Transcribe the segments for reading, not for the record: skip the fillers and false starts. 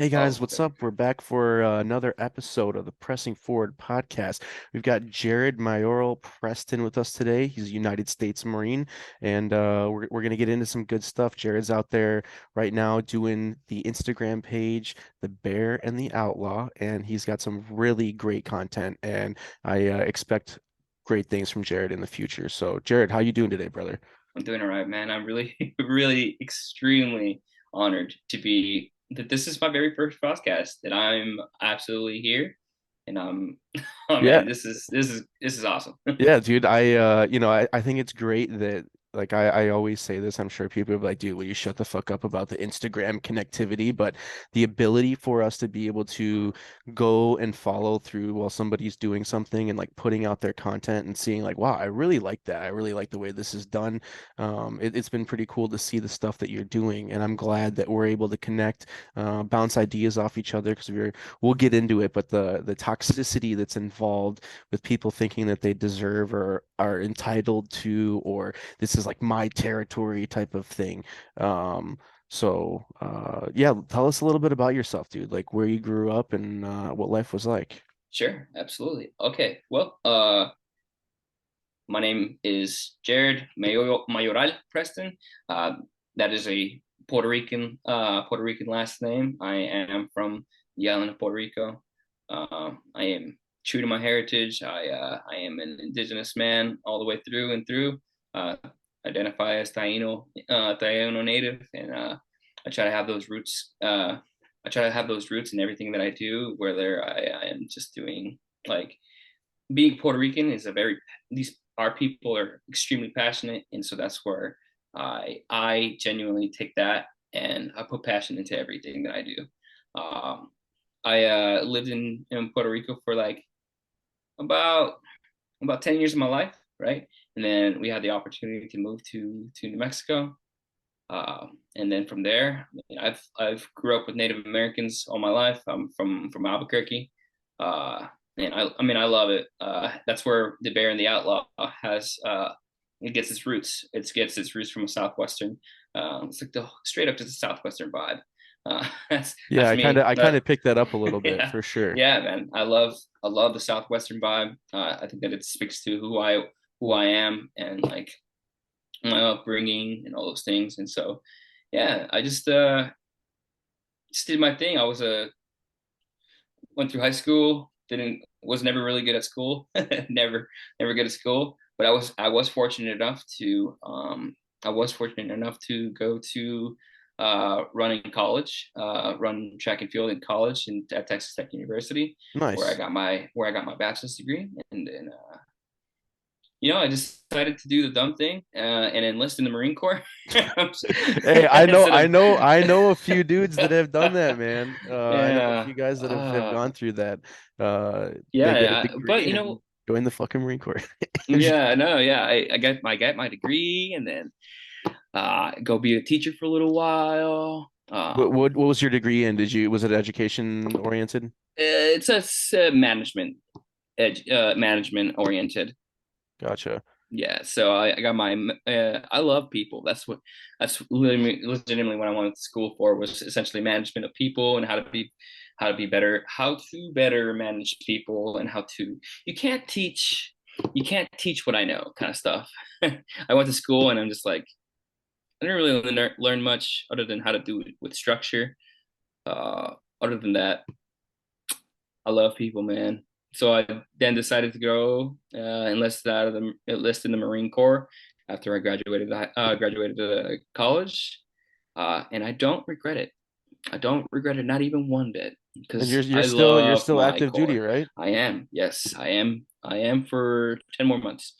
Hey guys, Oh, what's up? We're back for another episode of the Pressing Forward podcast. We've got Jared Mayoral Preston with us today. He's a United States Marine, and we're going to get into some good stuff. Jared's out there right now doing the Instagram page, The Bear and the Outlaw, and he's got some really great content, and I expect great things from Jared in the future. So, Jared, how you doing today, brother? I'm doing all right, man. I'm really, really extremely honored to be that this is my very first podcast that I'm absolutely here. And oh Yeah, man, this is awesome. yeah, dude. I think it's great that I always say this. I'm sure people are like, dude, will you shut the fuck up about the Instagram connectivity? But the ability for us to be able to go and follow through while somebody's doing something and like putting out their content and seeing like, wow, I really like that. I really like the way this is done. It's been pretty cool to see the stuff that you're doing, and I'm glad that we're able to connect, bounce ideas off each other because we'll get into it, but the toxicity that's involved with people thinking that they deserve or are entitled to, or this is like my territory type of thing. Yeah, tell us a little bit about yourself, dude, like where you grew up and what life was like. Sure, absolutely. Okay, well, my name is Jared Mayoral Preston. Uh, that is a Puerto Rican last name. I am from the island of Puerto Rico. I am true to my heritage. I am an indigenous man all the way through and through. Uh, identify as Taino native, and I try to have those roots. I try to have those roots in everything that I do, whether I am just doing like being Puerto Rican is a very these our people are extremely passionate, and so that's where I genuinely take that and I put passion into everything that I do. Um, I lived in Puerto Rico for like about 10 years of my life, right? And then we had the opportunity to move to New Mexico, and then from there, I've grew up with Native Americans all my life. I'm from Albuquerque, uh, and I mean I love it. That's where the Bear and the Outlaw has it gets its roots. It gets its roots from a southwestern. It's like the straight up to the southwestern vibe. That's Yeah, that's me. I kind But of picked that up a little bit yeah, for sure. yeah, man. I love the southwestern vibe. I think that it speaks to who I am and like my upbringing and all those things. And so, yeah, I just did my thing. I was a went through high school, didn't was never really good at school, never good at school. But I was fortunate enough to go to run in college, run track and field in college and at Texas Tech University, Nice. where I got my bachelor's degree, and then I decided to do the dumb thing and enlist in the Marine Corps Hey, instead of I know a few dudes that have done that, man. I know a yeah, few guys that have gone through that. They yeah, get a yeah. But degree and then join the fucking Marine Corps. yeah, no, yeah. I got my degree and then go be a teacher for a little while. What was your degree in? Was it education oriented? It's a management oriented. Gotcha. Yeah, so I got my I love people. That's legitimately what I went to school for was essentially management of people and how to better manage people and how to you can't teach what I know kind of stuff. I went to school and I'm just like I didn't really learn much other than how to do it with structure. Uh, other than that, I love people, man. So I then decided to go enlist in the Marine Corps after I graduated college, and I don't regret it. I don't regret it, not even one bit, And because I you're love still my active duty, Corps. right? I am, yes, I am. I am for 10 more months.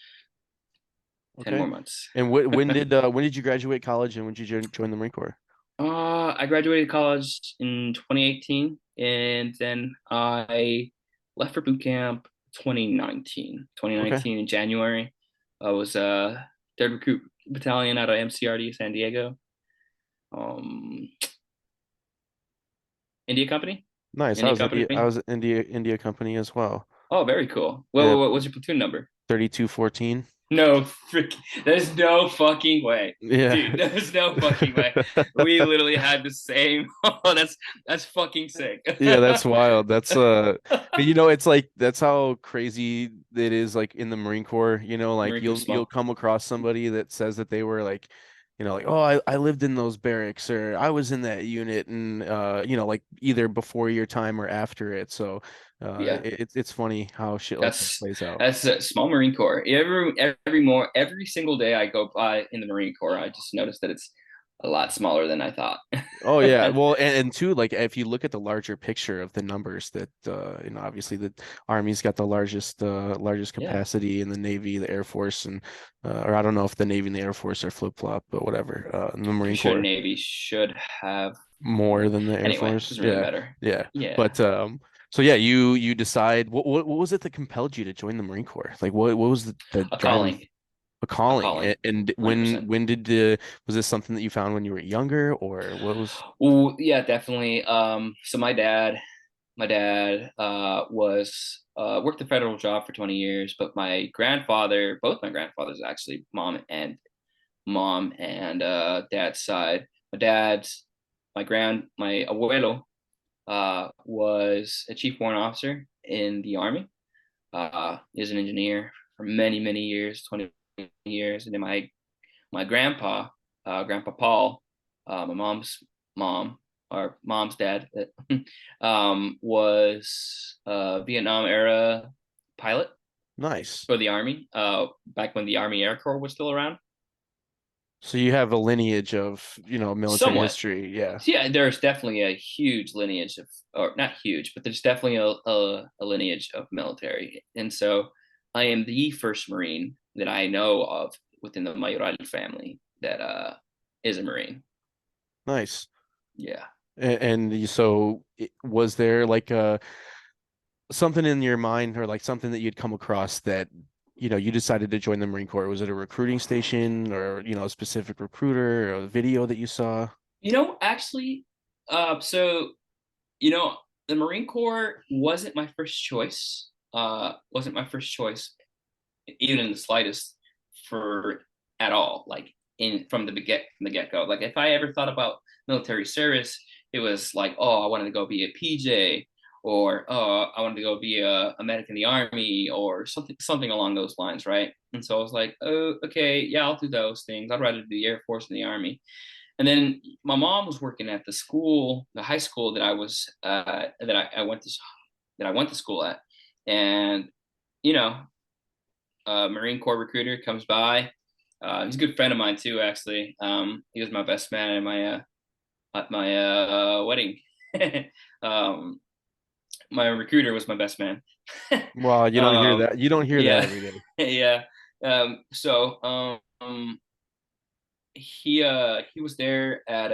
Ten Okay. more months. And when did you graduate college and when did you join the Marine Corps? I graduated college in 2018, and then I left for boot camp 2019. Okay. 2019 in January. I was third recruit battalion out of MCRD San Diego. Um, India Company. Nice. India Company. I was India company as well. Oh, very cool. Yeah, What's your platoon number? 3214. No freak. There's no fucking way, Yeah. dude. There's no fucking way. We literally had the same. Oh, that's fucking sick. Yeah, that's wild. That's but it's like that's how crazy it is like in the Marine Corps, like America you'll small. come across somebody that says that they were like, like, oh, I lived in those barracks or I was in that unit and like either before your time or after it. So Yeah, it's funny how shit like that that's plays out. that's a small Marine Corps. Every single day I go by in the Marine Corps, I just notice that it's a lot smaller than I thought. Oh yeah. Well, and too, like if you look at the larger picture of the numbers that obviously the Army's got the largest Yeah, capacity in the Navy, the Air Force, and or I don't know if the Navy and the Air Force are flip-flop, but whatever. And the pretty Marine sure Corps Navy should have more more. than the Air Anyway, Force. doesn't really Yeah. matter. Yeah. Yeah, But so yeah, you decide what was it that compelled you to join the Marine Corps? Like what was the a driving calling, a a calling? calling, And 100%. when did was this something that you found when you were younger or what was Well, yeah, definitely. So my dad was worked a federal job for 20 years, but both my grandfathers actually, mom and dad's side. My dad's my abuelo was a chief warrant officer in the army. Is an engineer for many years, 20 years, and then my grandpa, Grandpa Paul, my mom's mom, or mom's dad, was a Vietnam era pilot nice? for the Army, back when the Army Air Corps was still around. So you have a lineage of, military Somewhat. history. Yeah. So yeah, there's definitely a huge lineage of, or not huge, but there's definitely a lineage of military. And so I am the first Marine that I know of within the Mayoral family that is a Marine. Nice. Yeah. So was there like something in your mind or like something that you'd come across that, you decided to join the Marine Corps? Was it a recruiting station or, a specific recruiter or a video that you saw? Actually, so you know, the Marine Corps wasn't my first choice, even in the slightest, for at all. Like in from the get go. Like if I ever thought about military service, it was like, oh, I wanted to go be a PJ, or oh, I wanted to go be a medic in the army, or something along those lines, right? And so I was like, oh, okay, yeah, I'll do those things. I'd rather do the Air Force than the Army. And then my mom was working at the high school that I was that I went to school at, and you know, Marine Corps recruiter comes by. He's a good friend of mine too, actually. He was my best man at my wedding. um, my recruiter was my best man. Well, you don't hear um, that. You don't hear that yeah, every day. yeah. He was there at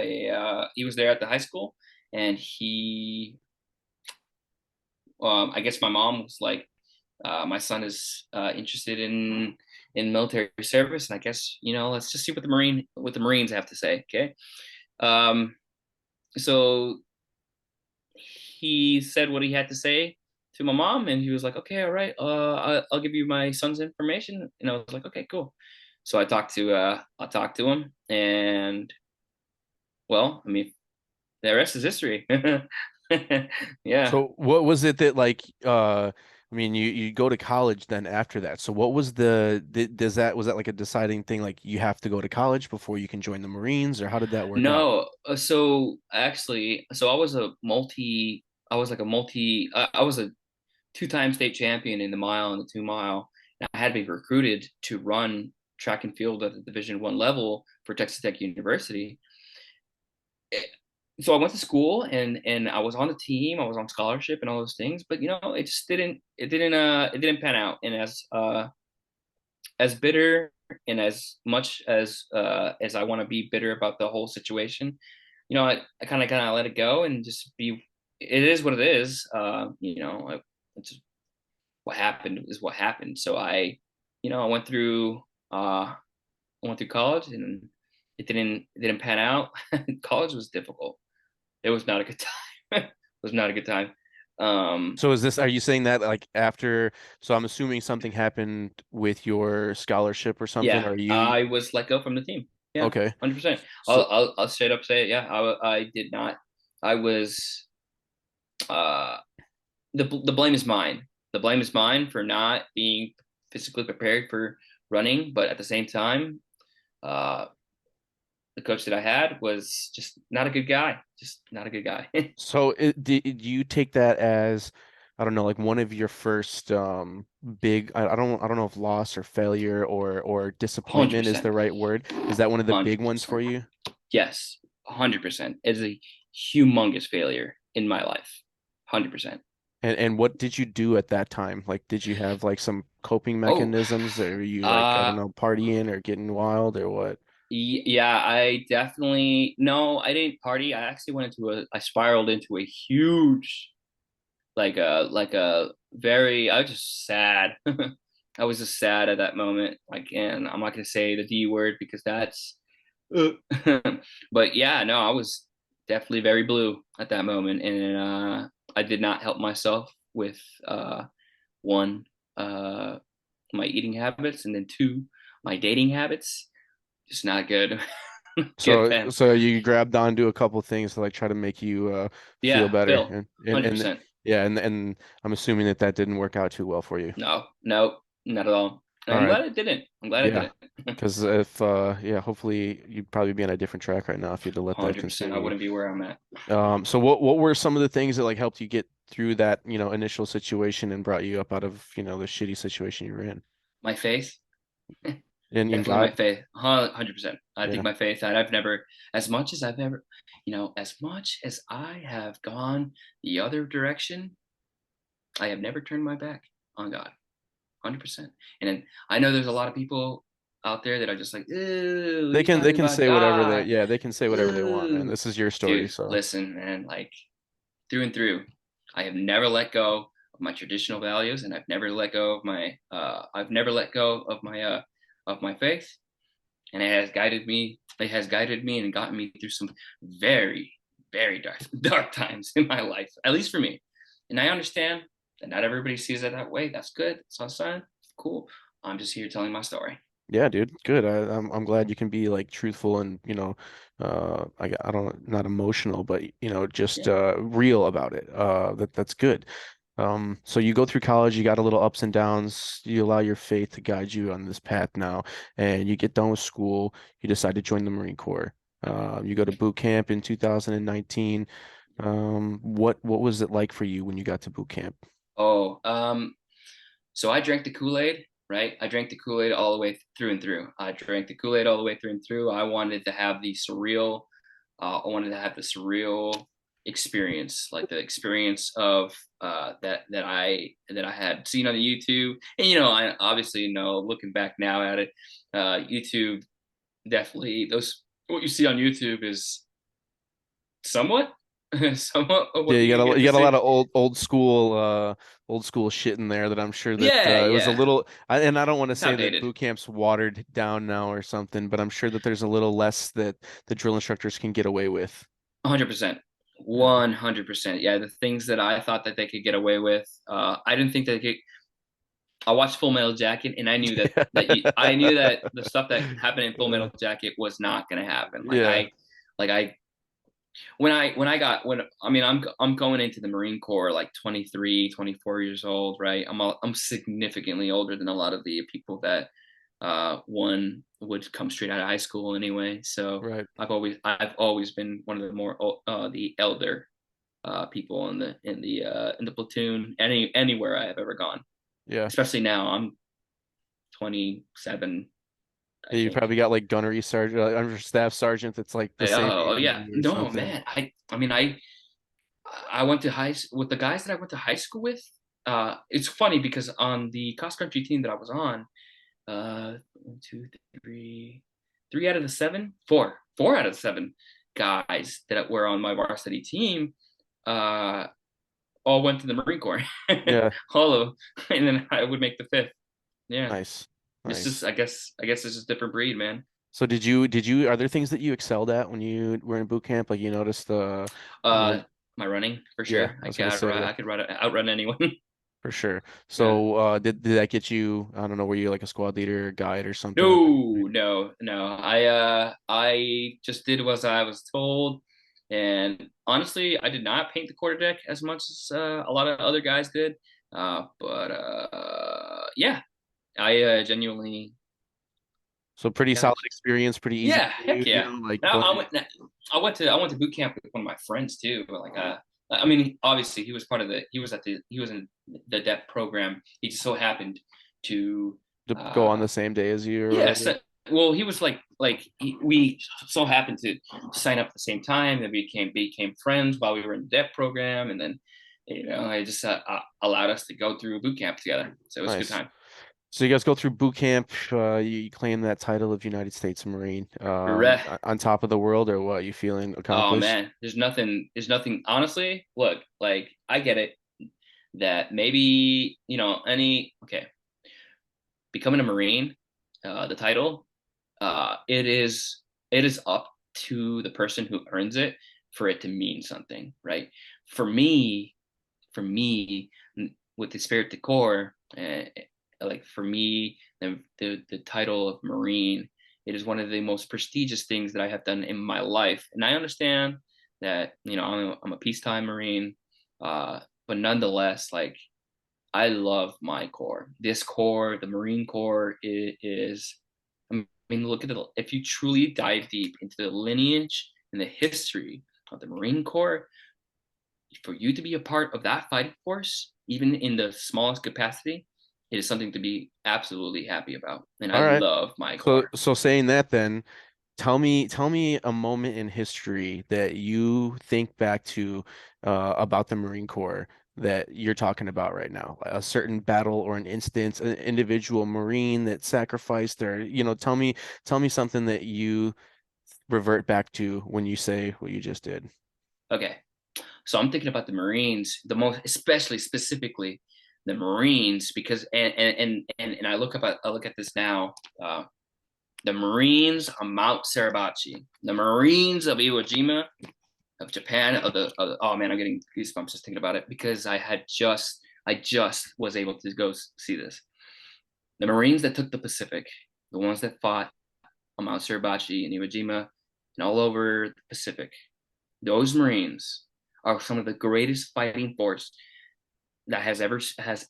the high school, and I guess my mom was like, my son is interested in military service, and I guess let's just see what the Marines have to say. Okay. um so he said what he had to say to my mom, and he was like, okay, all right, I'll give you my son's information. And I was like, okay, cool. So I talked to him, and well, I mean, the rest is history. Yeah. So what was it that like I mean you go to college then after that. So what was does that was that like a deciding thing like you have to go to college before you can join the Marines or how did that work out? No, so actually, so I was a two-time state champion in the mile and the 2 mile. And I had to be recruited to run track and field at the Division 1 level for Texas Tech University. So I went to school, and I was on the team, I was on scholarship and all those things, but it just didn't pan out. And as bitter and as much as I want to be bitter about the whole situation, I kind of let it go and just be. It is what it is. It's just what happened is what happened. So I uh, I went through college, and it didn't pan out. College was difficult. It was not a good time. It was not a good time. Um, So is this, are you saying that like after, so I'm assuming something happened with your scholarship or something, yeah, or you, I was let go from the team. Yeah, okay. 100%. So, I'll straight up say it. Yeah, I did not. I was. Uh, the blame is mine. The blame is mine for not being physically prepared for running, but at the same time, uh, the coach that I had was just not a good guy. Just not a good guy. so did you take that as, I don't know, like one of your first big, I don't know if loss or failure or Hundred disappointment is the percent. right word. Is that one of the big Hundred ones for percent. you? Yes, 100%. It is a humongous failure in my life. 100%. And what did you do at that time? Like, did you have like some coping Oh, mechanisms, or were you like, I don't uh, know, partying or getting wild or what? yeah, I definitely no, I didn't party. I actually went into I spiraled into a huge, like a very. I was just sad. I was just sad at that moment. Like, and I'm not gonna say the D word because that's, uh, but yeah, no, I was definitely very blue at that moment, and I did not help myself with one, uh, my eating habits, and then two, my dating habits. Just not good. Good, So man. so you grabbed onto a couple things to like try to make you feel Yeah, better, Phil, and 100%. yeah, and I'm assuming that that didn't work out too well for you. No, no, not at all. And All I'm right. glad it didn't. I'm glad it Yeah. didn't. Because if yeah, hopefully you'd probably be on a different track right now if you'd have let that 100%. consume I you. wouldn't be where I'm at. So what were some of the things that like helped you get through that, initial situation and brought you up out of, the shitty situation you were in? My faith, In definitely my God? faith, 100%. I think Yeah. my faith, and I've never, as much as I've ever, as much as I have gone the other direction, I have never turned my back on God. 100%. And then I know there's a lot of people out there that are just like, ooh, They he's can they talking can about say whatever they God. yeah, they can say whatever they want, man. Ooh. This is your story, Dude, so listen, man, like through and through, I have never let go of my traditional values, and I've never let go of my faith, and it has guided me and gotten me through some very, very dark times in my life, at least for me. And I understand that not everybody sees it that way. That's good. It's awesome. Cool. I'm just here telling my story. yeah, dude, good. I'm glad you can be like truthful and I don't not emotional, but just Yeah. real about it. That's good. So you go through college, you got a little ups and downs. You allow your faith to guide you on this path now, and you get done with school. You decide to join the Marine Corps. You go to boot camp in 2019. What was it like for you when you got to boot camp? Oh, so I drank the Kool-Aid, right? I drank the Kool-Aid all the way through and through. I drank the Kool-Aid all the way through and through. I wanted to have the surreal experience, like the experience of that I had seen on the YouTube. And I obviously know, looking back now at it, YouTube definitely those what you see on YouTube is somewhat somewhat of Yeah, what you get you to got a lot see. of old school shit in there that I'm sure that Yeah, it was a yeah. little and I don't want to It's say that outdated. boot camp's watered down now or something, but I'm sure that there's a little less that the drill instructors can get away with. 100%. Yeah. 100%. Yeah, the things that I thought that they could get away with, I didn't think they could. I watched Full Metal Jacket, and I knew that the stuff that happened in Full Yeah. Metal Jacket was not going to happen. Yeah. Like I when I got when I mean I'm going into the Marine Corps like 23, 24 years old, right? I'm significantly older than a lot of the people that one would come straight out of high school anyway. So Right. I've always been one of the more the elder people in the platoon anywhere I have ever gone. Yeah. Especially now, I'm 27, I Yeah, you think. probably got like gunnery sergeant, under staff sergeant that's like the same Oh, age as yeah, you or no, something. man. I mean, I went to with the guys that I went to high school with. It's funny because on the cross country team that I was on, one, two, three, three out of the seven, four out of the seven guys that were on my varsity team, uh, all went to the Marine Corps. Yeah. All of them, and then I would make the fifth. Yeah, Nice. it's just Nice. I guess it's just different breed, man. So are there things that you excelled at when you were in boot camp? Like you noticed Uh, my running for Yeah, sure. I was gonna say I could outrun anyone. for sure. Yeah. So did that get you, I don't know, were you like a squad leader or guide or something at that No, point? no. I just did what I was told, and honestly, I did not paint the quarter deck as much as a lot of other guys did. But yeah, I genuinely So pretty got. solid experience, pretty easy Yeah, for heck you yeah. know, like Now going. I went to boot camp with one of my friends too. But like I mean, obviously he was part of the he was in the depth program. He just so happened to To go on uh the same day as you or yes. whatever. Well, he was we so happened to sign up at the same time, and we became friends while we were in the depth program, and then I just allowed us to go through boot camp together. So it was a good Nice. time. So you guys go through boot camp. You claim that title of United States Marine. Reh. On top of the world, or what? You feeling Oh accomplished? man, there's nothing. Honestly, look, like I get it that maybe okay, becoming a Marine, the title, it is up to the person who earns it for it to mean something, right? For me, for me, with the Spirit de Corps, like for me, the title of Marine, it is one of the most prestigious things that I have done in my life, and I understand that I'm a peacetime Marine, but nonetheless, like I love my Corps. This Corps, the Marine Corps, is. I mean, look at it. If you truly dive deep into the lineage and the history of the Marine Corps, for you to be a part of that fighting force, even in the smallest capacity, it is something to be absolutely happy about. And I All right. love my So Corps. so saying that then, tell me a moment in history that you think back to about the Marine Corps that you're talking about right now. A certain battle or an instance, an individual Marine that sacrificed, or tell me something that you revert back to when you say what you just did. Okay, so I'm thinking about the Marines, the most, especially specifically the Marines, because and I look at this now. The Marines on Mount Suribachi, the Marines of Iwo Jima, of Japan, oh man, I'm getting goosebumps just thinking about it because I just was able to go see this. The Marines that took the Pacific, the ones that fought on Mount Suribachi and Iwo Jima and all over the Pacific, those Marines are some of the greatest fighting force that has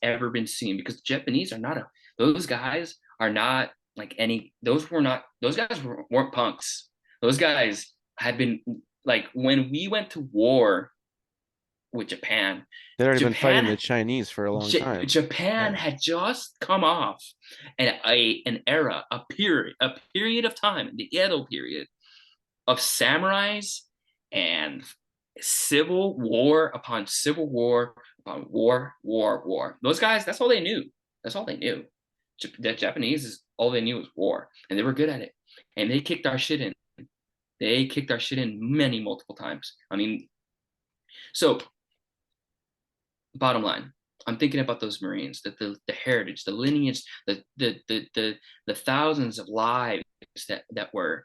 ever been seen because the Japanese are not a those guys are not like any those guys weren't punks. Those guys had been like when we went to war with Japan, They'd already been fighting the Japan Chinese for a long time. Japan Yeah. had just come off an era, a period of time, the Edo period of samurais and civil war upon war. Those guys, that's all they knew. That's all they knew. The Japanese is all they knew was war, and they were good at it. And they kicked our shit in. They kicked our shit in many multiple times. I mean, so bottom line, I'm thinking about those Marines, the heritage, the lineage, the thousands of lives that were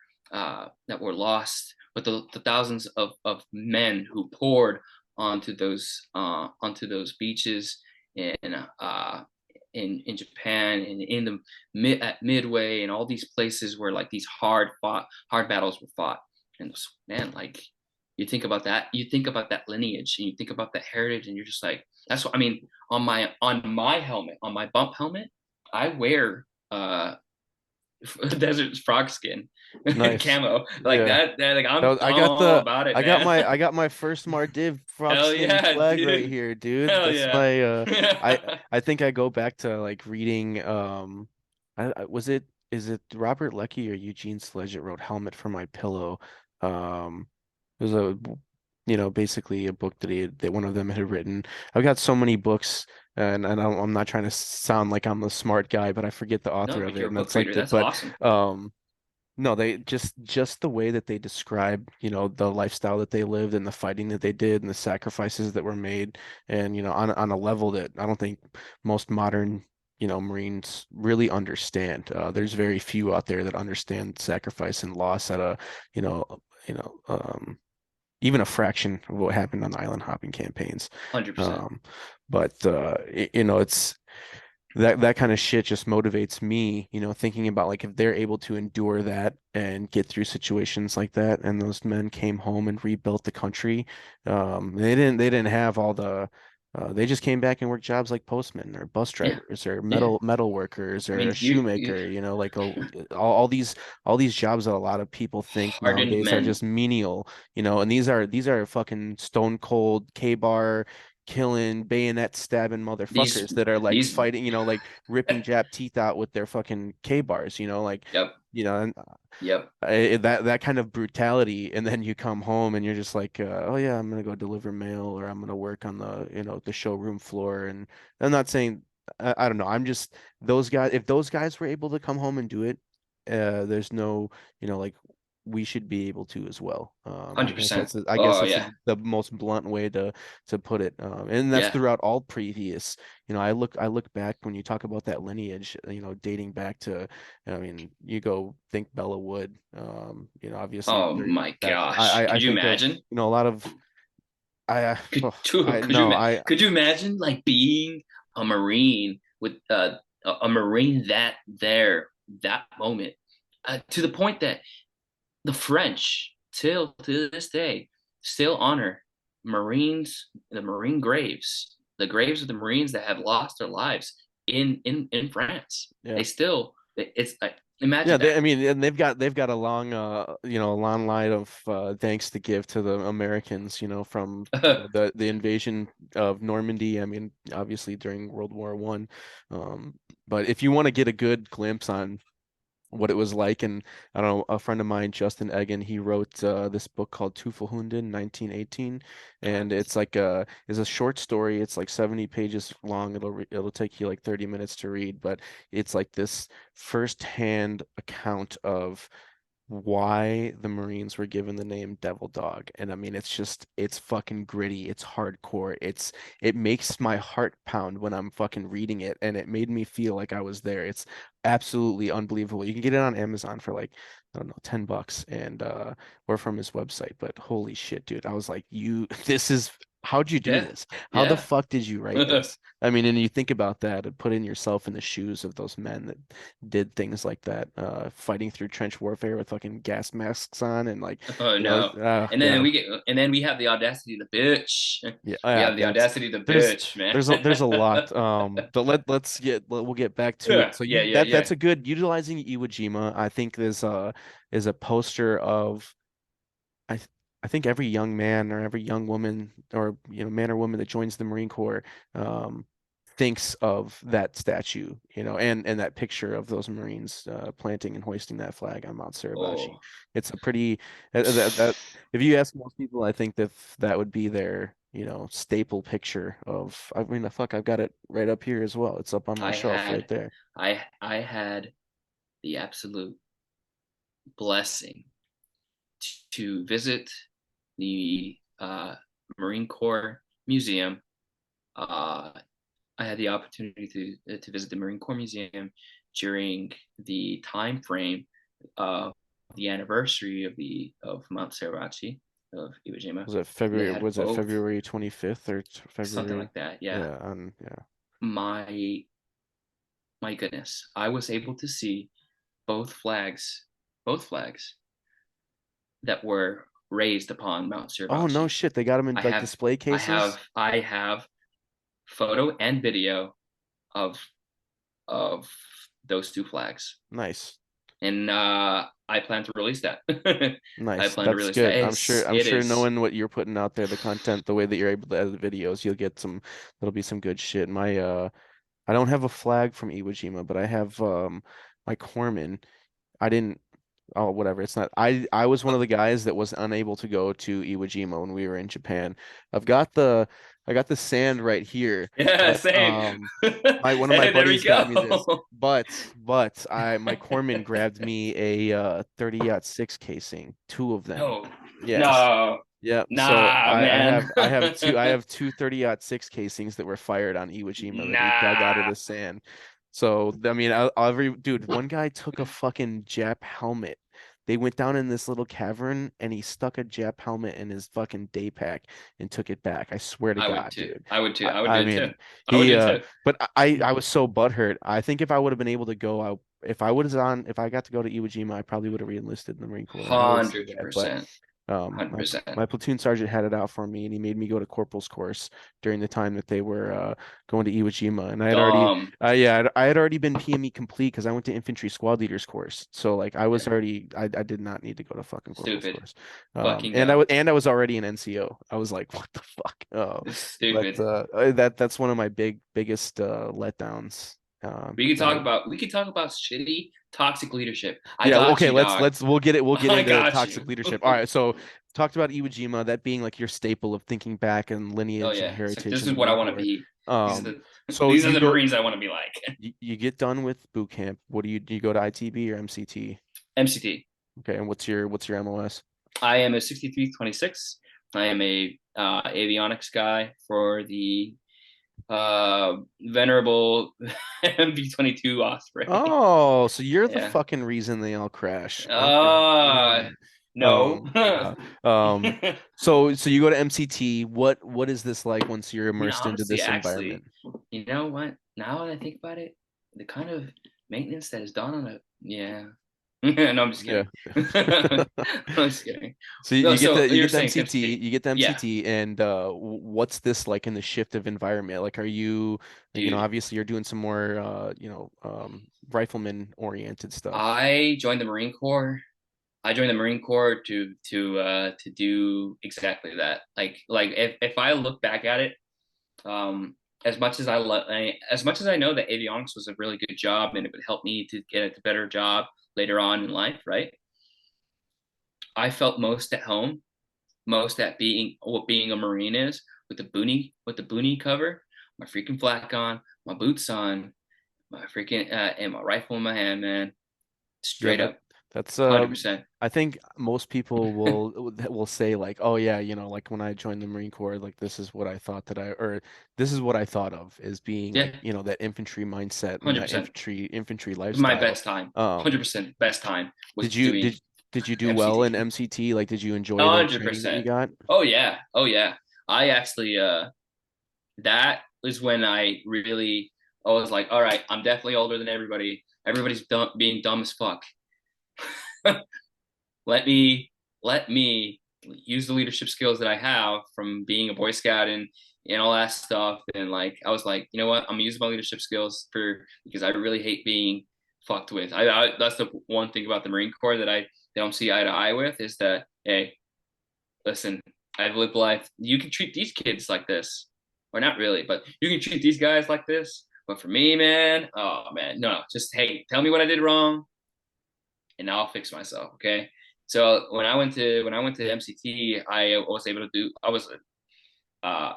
lost, but the thousands of men who poured onto those beaches in in Japan and in the at Midway and all these places where like these hard battles were fought. And man, like you think about that lineage and you think about that heritage, and you're just like, that's what I mean. On my helmet, on my bump helmet, I wear desert frog skin Nice. camo like Yeah. that. Like That I'm was, I got all the about it, man. I got my first Mardiv frog Hell skin yeah, flag right dude. here, dude. Hell That's yeah. my I I think I go back to like reading was it is it Robert Leckie or Eugene Sledge that wrote Helmet for My Pillow? It was a basically a book that one of them had written. I've got so many books, and I'm not trying to sound like I'm a smart guy, but I forget the No, author of like it, you're a and book that's like reader. the That's but awesome. no, they just the way that they describe, the lifestyle that they lived and the fighting that they did and the sacrifices that were made, and on a level that I don't think most modern, Marines really understand. There's very few out there that understand sacrifice and loss at a, you know, you know, um, even a fraction of what happened on the island hopping campaigns. 100%. Um, but you know, it's that kind of shit just motivates me, you know, thinking about like if they're able to endure that and get through situations like that, and those men came home and rebuilt the country. They didn't have all the they just came back and worked jobs like postmen or bus Yeah, drivers or yeah. metal workers I or a mean, you shoemaker, you know, like all these jobs that a lot of people think hardened nowadays are men. just menial, you know, and these are fucking stone cold K-bar killing, bayonet stabbing These motherfuckers that are like these. fighting, you know, like ripping Jap teeth out with their fucking K bars, you know, like, Yep, you know, and yep. that kind of brutality, and then you come home and you're just like, oh yeah, I'm gonna go deliver mail or I'm gonna work on the, you know, the showroom floor. And I'm not saying I don't know. I'm just those guys. If those guys were able to come home and do it, there's no, you know, like we should be able to as well. I Hundred guess percent. I guess Oh that's yeah, the most blunt way to put it. And that's yeah. throughout all previous. You know, I look back when you talk about that lineage, you know, dating back to, I mean, you go think Bella Wood. You know, obviously Oh there my that gosh. I Could you think of, imagine? you know, a lot of Could oh, dude, I no I could you imagine like being a Marine with a Marine that moment to the point that the French till to this day still honor Marines, the Marine graves, the graves of the Marines that have lost their lives in France. yeah. They still it's like Yeah, imagine I that. mean, and they've got a long, you know, a long line of thanks to give to the Americans, you know, from you know, the invasion of Normandy. I mean, obviously during World War I. But if you want to get a good glimpse on what it was like, and I don't know, a friend of mine, Justin Egan, he wrote this book called Tufelhunden 1918, and it's a short story. It's like 70 pages long. It'll take you like 30 minutes to read, but it's like this first-hand account of why the Marines were given the name Devil Dog. And I mean, it's fucking gritty. It's hardcore. It makes my heart pound when I'm fucking reading it. And it made me feel like I was there. It's absolutely unbelievable. You can get it on Amazon for like, I don't know, $10 and or from his website. But holy shit, dude. I was like, this is how'd you do Yeah, this? How the yeah. fuck did you write this? I mean, and you think about that and put in yourself in the shoes of those men that did things like that, fighting through trench warfare with fucking gas masks on and like, Oh you know, no. oh And God. then we have the audacity to bitch. Yeah, We yeah, have the that's audacity to there's bitch, man. there's a lot. But we'll get back to it. Yeah, So yeah, you yeah, that yeah. that's a good utilizing Iwo Jima. I think is a poster of I th- I think every young man or every young woman or you know man or woman that joins the Marine Corps um, thinks of that statue, you know, and that picture of those Marines planting and hoisting that flag on Mount Suribachi. Oh. It's a pretty that if you ask most people, I think that would be their you know staple picture of. I mean, fuck, I've got it right up here as well. It's up on my I shelf right had there. I had the absolute blessing to visit the Marine Corps Museum. Uh, I had the opportunity to visit the Marine Corps Museum during the time frame of the anniversary of Mount Suribachi of Iwo Jima. They had Was it both February 25th or something February? like that. Yeah, Yeah, on yeah. my my goodness, I was able to see both flags, both flags that were raised upon Mount Oh no Suribachi. shit, they got them in I like have display cases. I have photo and video of of those two flags, Nice. and I plan to release that. I Nice. plan to That's release that. good. I'm It sure is knowing what you're putting out there, the content, the way that you're able to edit videos, you'll get some that'll be some good shit. I don't have a flag from Iwo Jima, but I have my corpsman. I didn't Oh, whatever. It's not. I was one of the guys that was unable to go to Iwo Jima when we were in Japan. I've got the I got the sand right here, yeah, but same. my one of my There we buddies got me this. go. But I my corpsman grabbed me a 30-06 casing, two of them. No, Yes. no, Yep. So nah, I man. have I have two I have two 30-06 casings that were fired on Iwo Jima that he dug out of Nah. the sand. So I mean, every dude, one guy took a fucking Jap helmet They went down in this little cavern and he stuck a Jap helmet in his fucking day pack and took it back. I swear to I would God, too. dude. I would too. I would I do it too. mean, I would he do it too. but I was so butthurt. I think if I would have been able to go, if I got to go to Iwo Jima, I probably would have re-enlisted in the Marine Corps. And I always say Hundred that, but percent. 100%. my platoon sergeant had it out for me, and he made me go to corporal's course during the time that they were going to Iwo Jima, and I had already, Dumb. yeah, I had already been PME complete because I went to infantry squad leaders course, so like I was Yeah. already, I did not need to go to fucking corporal's Stupid. course, Fucking and dumb. I was already an NCO. I was like, what the fuck? It's But stupid. that's one of my biggest letdowns. That We could talk about shitty toxic leadership. I Yeah, got okay, you, dog. we'll get I into got toxic you. leadership. All right, so talked about Iwo Jima, that being like your staple of thinking back and Oh lineage and yeah. It's like heritage this in the is what I Marine want to Corps. be. These are Um, the so these are you the go Marines I want to be like. you get done with boot camp. What do you go to ITB or MCT? MCT. Okay, and what's your MOS? I am a 6326. I am a avionics guy for the venerable MV-22 Osprey. Oh, so you're the Yeah. fucking reason they all crash. Okay. Uh no. Yeah. Um, so you go to MCT. What is this like once you're immersed into Honestly, this actually, environment? you know what? Now that I think about it, the kind of maintenance that is done on a yeah. No, I'm just Yeah. kidding. I'm just kidding. So No, so you you're get the saying MCT, MCT. you get the Yeah, MCT, and what's this like in the shift of environment? Like, are you, like, dude. obviously you're doing some more, rifleman oriented stuff. I joined the Marine Corps. I joined the Marine Corps to do exactly that. Like if I look back at it, um, as much as I know that avionics was a really good job and it would help me to get a better job later on in life, right? I felt most at home, most at being what being a Marine is with the boonie cover, my freaking flak on, my boots on, my freaking and my rifle in my hand, man. Yeah, Straight up, that's 100%. I think most people will say like, oh yeah, like when I joined the Marine Corps, like this is what I thought or this is what I thought of as being Yeah, like, that infantry mindset and that 100%. infantry It was my lifestyle. best time. Um, 100% best time was did you doing did you do well in MCT. MCT? Like, did you enjoy the training that you 100%. got? Oh yeah. Oh yeah. I actually that was when I was like, all right, I'm definitely older than everybody. Everybody's being dumb as fuck. let me let me use the leadership skills that I have from being a Boy Scout and all that stuff. And like I was like, you know what? I'm gonna use my leadership skills for because I really hate being fucked with. I that's the one thing about the Marine Corps that I don't see eye to eye with is that hey, listen, I've lived life. You can treat these kids like this, or not really, but you can treat these guys like this. But for me, man, oh man, no, just hey, tell me what I did wrong, and I'll fix myself. Okay. So when I went to MCT, I was able to do. Uh,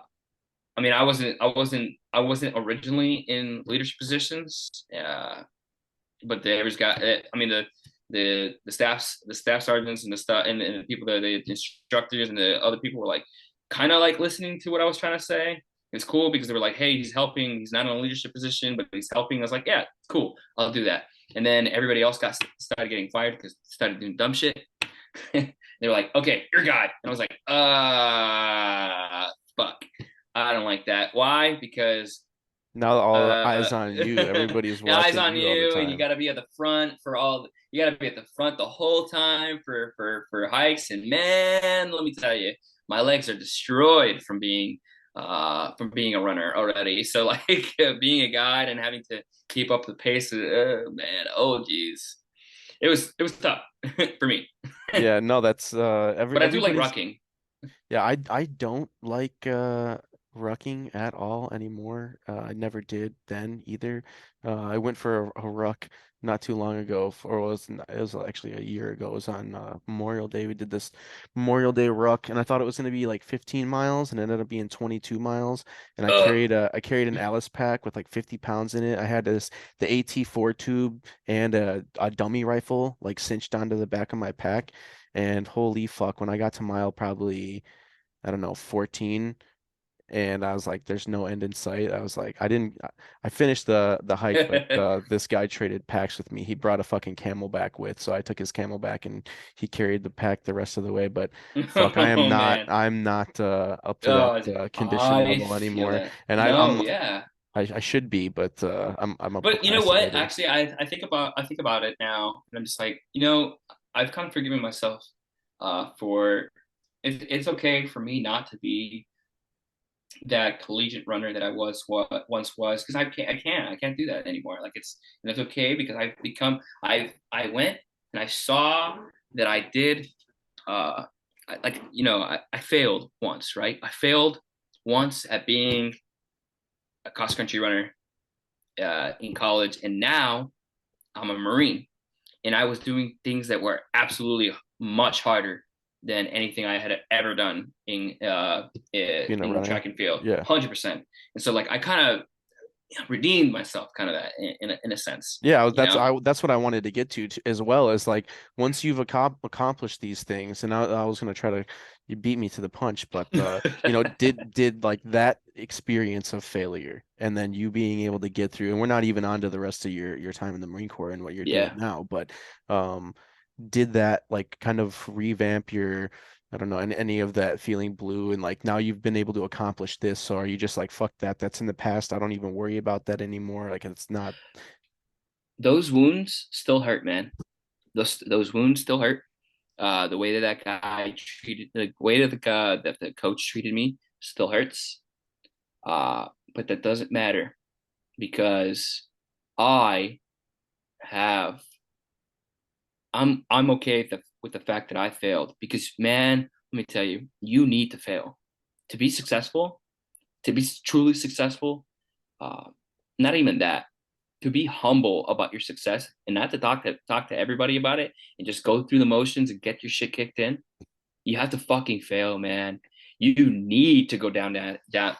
I mean, I wasn't originally in leadership positions. But there was got. I mean, the staff sergeants and the stuff and the people that the instructors and the other people were like kind of like listening to what I was trying to say. It's cool because they were like, hey, he's helping. He's not in a leadership position, but he's helping. I was like, yeah, cool. I'll do that. And then everybody else started getting fired because started doing dumb shit. They were like, okay, you're a guy. And I was like, fuck. I don't like that. Why? Because Now all uh eyes on you. Everybody's eyes watching on you all the you and you time. got to be at the front you got to be at the front the whole time for hikes and man let me tell you my legs are destroyed from being a runner already so like being a guide and having to keep up the pace man oh geez it was tough for me Yeah, no, that's but I do like everybody's. rucking. Yeah, I don't like rucking at all anymore. I never did then either. I went for a ruck not too long ago, it was actually a year ago. It was on Memorial Day. We did this Memorial Day ruck, and I thought it was going to be like 15 miles, and it ended up being 22 miles. And Ugh. I carried an Alice pack with like 50 pounds in it. I had the AT4 tube and a dummy rifle like cinched onto the back of my pack. And holy fuck, when I got to mile probably I don't know, 14. and I was like, there's no end in sight. I was like, I finished the hike, but this guy traded packs with me. He brought a fucking camelback with, so I took his camelback and he carried the pack the rest of the way. But fuck, Oh man. I'm not up to that Oh, condition I level feel anymore. it. And No, yeah. I should be, but I'm a But you know what? procrastinator. Actually, I think about it now, and I'm just like, I've kind of forgiven myself for it's okay for me not to be that collegiate runner that I was what once was, because I can't do that anymore. Like and it's okay because I went and I saw that I did I failed once, right? I failed once at being a cross country runner in college, and now I'm a Marine, and I was doing things that were absolutely much harder than anything I had ever done Being a in runner. track and field, Yeah. 100%. And so like I kind of redeemed myself, kind of that in a sense, Yeah, you know. that's what I wanted to get to, as well as like once you've accomplished these things, and I was gonna try to you beat me to the punch, but did like that experience of failure and then you being able to get through, and we're not even on to the rest of your time in the Marine Corps and what you're doing Yeah, now, but um did that like kind of revamp your I don't know, any of that feeling blue and like now you've been able to accomplish this, so are you just like fuck that, that's in the past, I don't even worry about that anymore, like it's not. those wounds still hurt, man. Those wounds still hurt. The way that the way that the coach treated me still hurts. But that doesn't matter because I have I'm okay with the fact that I failed, because man, let me tell you, you need to fail to be successful, to be truly successful. Uh, Not even that, to be humble about your success and not to talk to everybody about it and just go through the motions and get your shit kicked in. You have to fucking fail, man. You need to go down.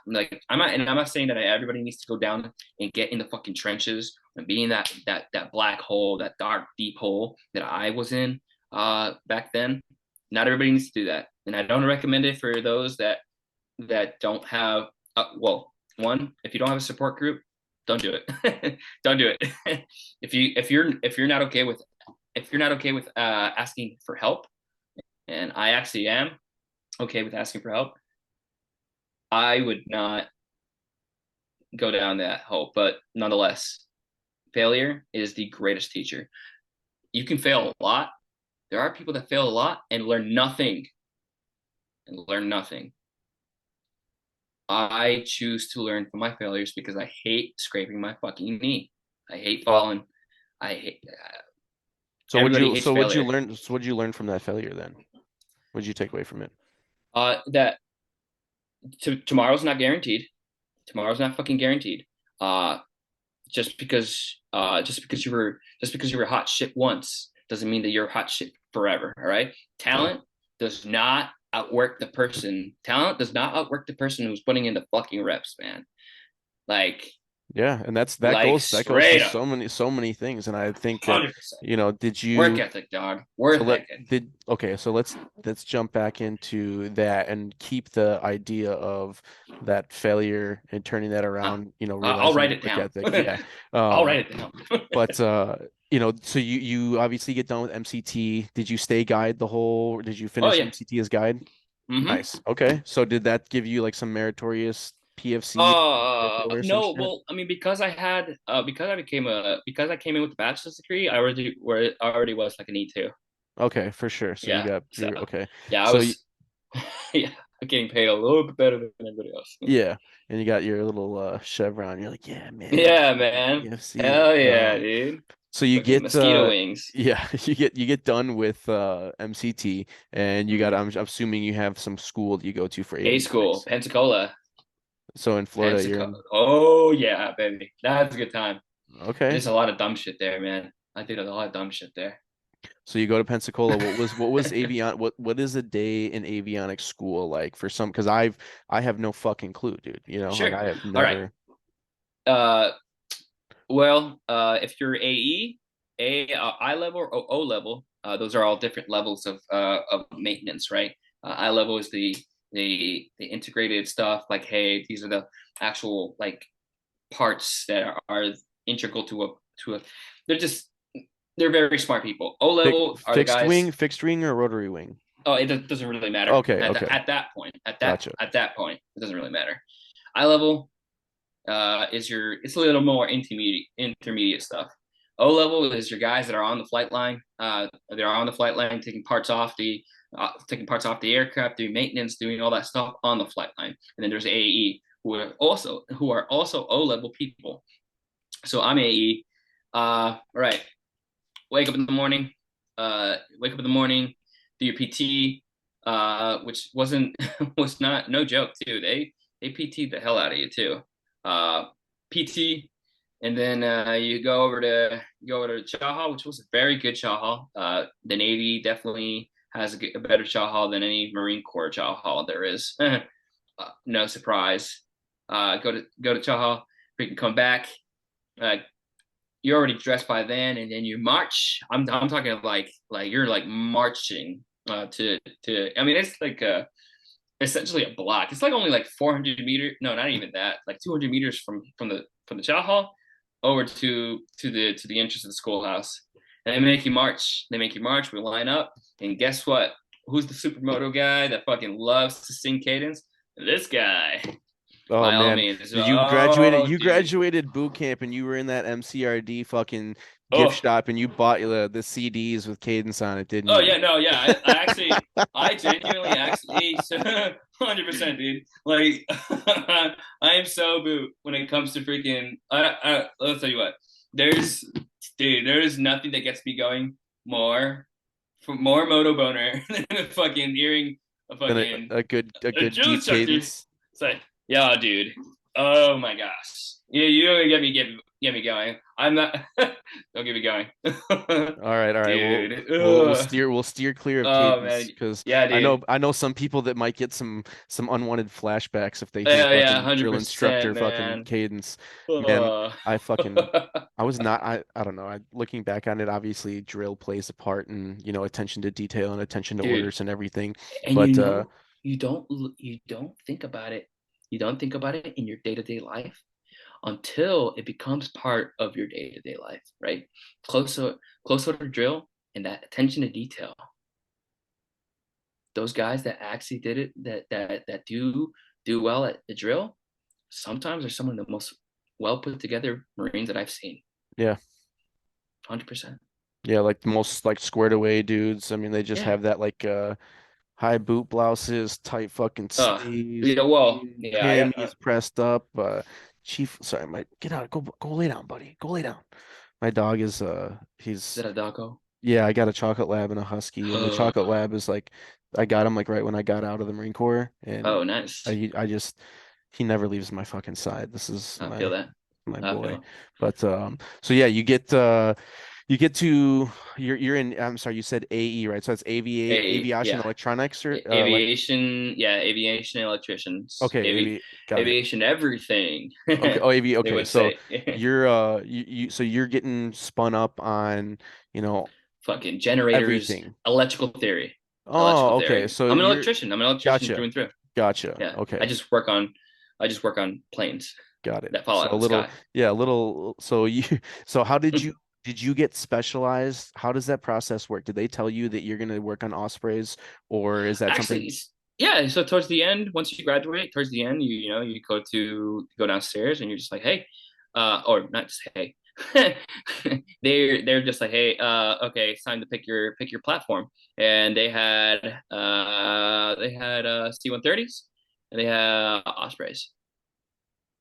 Like I'm not saying that everybody needs to go down and get in the fucking trenches and be in that black hole, that dark deep hole that I was in back then. Not everybody needs to do that, and I don't recommend it for those that don't have. Well, one, if you don't have a support group, don't do it. Don't do it. If you're not okay with asking for help, and I actually am okay with asking for help, I would not go down that hole. But nonetheless, failure is the greatest teacher. You can fail a lot. There are people that fail a lot and learn nothing and learn nothing. I choose to learn from my failures because I hate scraping my fucking knee. I hate falling. I hate Everybody hates failure. What'd you learn from that failure then? What'd you take away from it? That tomorrow's not guaranteed. Tomorrow's not fucking guaranteed. Uh, just because you were hot shit once doesn't mean that you're hot shit forever. All right. Yeah. Talent does not outwork the person who's putting in the fucking reps, man. Like Yeah, and that goes for straight up, so many things. And I think that, 100%. did Work you ethic, dog. so Work let ethic. did okay, so let's jump back into that and keep the idea of that failure and turning that Uh, around, I'll realizing write the it work down. ethic. Yeah. I'll Um, write it down. but so you obviously get done with MCT. Did you stay guide the whole, did you Oh finish yeah. MCT as guide? Mm-hmm. Nice. Okay. So did that give you like some meritorious PFC or some No, shit? well, I mean, because I came in with a bachelor's degree, I already was like an E2. Okay, for sure. So you Yeah. got So your okay. yeah, I So you, was yeah, getting paid a little bit better than everybody else. yeah, and you got your little chevron. You're like, yeah, man, Yeah, man. PFC. Hell yeah, dude. So you Fucking get mosquito wings. yeah, you get done with MCT and you got Mm-hmm. I'm assuming you have some school that you go to for A school, avionics. Pensacola. So in Florida you're Pensacola. in Oh yeah, baby. That's a good time. okay. There's a lot of dumb shit there, man. I did a lot of dumb shit there. So you go to Pensacola. What was what is a day in avionics school like for some? Because I have no fucking clue, dude. Like Sure. I have All right. never. Uh, if you're AE, I level or O level, those are all different levels of maintenance, right? I level is they integrated stuff like, hey, these are the actual like parts that are integral to a. They're just they're very smart people. O level are the guys. Fixed wing or rotary wing? Oh, it doesn't really matter Okay, okay, at that point. gotcha. At that point, it doesn't really matter. I level is your it's a little more intermediate stuff. O level is your guys that are on the flight line. They're on the flight line taking parts off the aircraft, doing maintenance, doing all that stuff on the flight line. And then there's AE who are also O level people. So I'm AE. All right. Wake up in the morning. Wake up in the morning. Do your PT. Which was not no joke too. They PT'd the hell out of you too. PT, and then you go over to chow hall, which was a very good chow hall. The Navy definitely has a better chow hall than any Marine Corps chow hall there is. No surprise. Go to chow hall. Freaking come back. Uh, you're already dressed by then, and then you march. I'm talking of like you're like marching to. I mean, it's like essentially a block. It's like only like 400 meters. No, not even that. Like 200 meters from the chow hall over to the entrance of the schoolhouse. And they make you march. They make you march. We line up, and guess what? Who's the supermoto guy that fucking loves to sing cadence? This guy. Oh By all man, means. you graduated. Oh, You dude. graduated boot camp, and you were in that MCRD fucking gift Oh, shop, and you bought the CDs with Cadence on it, didn't oh you? yeah, no, yeah. I actually, I genuinely actually, 100%, dude. Like, I am so boot when it comes to freaking. Let's tell you what. There's, dude, there is nothing that gets me going more for more moto boner than a fucking hearing a Then fucking a a good drill deep instructor. cadence. It's like, yeah, dude. Oh my gosh. You don't get me going. I'm not. Don't get me going, All right. dude. We'll steer clear of Oh man, cadence because yeah, dude. I know some people that might get some unwanted flashbacks if they hear Yeah, yeah, fucking hundred drill percent, instructor fucking man. cadence. Man, Oh. I fucking I was not I don't know. Looking back on it, obviously drill plays a part in, attention to detail and attention to Dude, orders and everything. and But you don't think about it. You don't think about it in your day to day life until it becomes part of your day to day life, right? Closer, closer to drill and that attention to detail. Those guys that actually did it, that do well at the drill, sometimes are some of the most well put together Marines that I've seen. yeah. 100%. Yeah, like the most like squared away dudes. I mean, they just Yeah. have that like high boot blouses, tight fucking sleeves, Yeah. Well, jeans, yeah. camis pressed up. Chief, sorry, get out, go lay down, buddy, go lay down. My dog is Is he's that a doggo? yeah, I got a chocolate lab and a husky, and the chocolate lab is like I got him like right when I got out of the Marine Corps, and Oh, nice. I just he never leaves my fucking side. This is I feel that. my I boy. feel. But so yeah, you get to you're in I'm sorry, you said AE, right? So that's aviation Yeah. electronics or like Aviation. Yeah. Aviation electricians. okay, got it. Aviation everything. Okay, oh They okay. would So say. so you're getting spun up on, Fucking generators, everything. electrical theory. Electrical Oh, okay. theory. So I'm an you're electrician. I'm an electrician gotcha. through and through. Gotcha. Yeah. Okay. I just work on planes Got it. that fall So out a of the little, sky. yeah, a little. So you, so how did you get specialized? How does that process work? Did they tell you that you're going to work on Ospreys, or is that something? Actually, yeah. So towards the end, once you graduate, towards the end, you go downstairs and you're just like, hey, or not just hey. They're just like, hey, okay, it's time to pick your platform. And they had C-130s and they had Ospreys.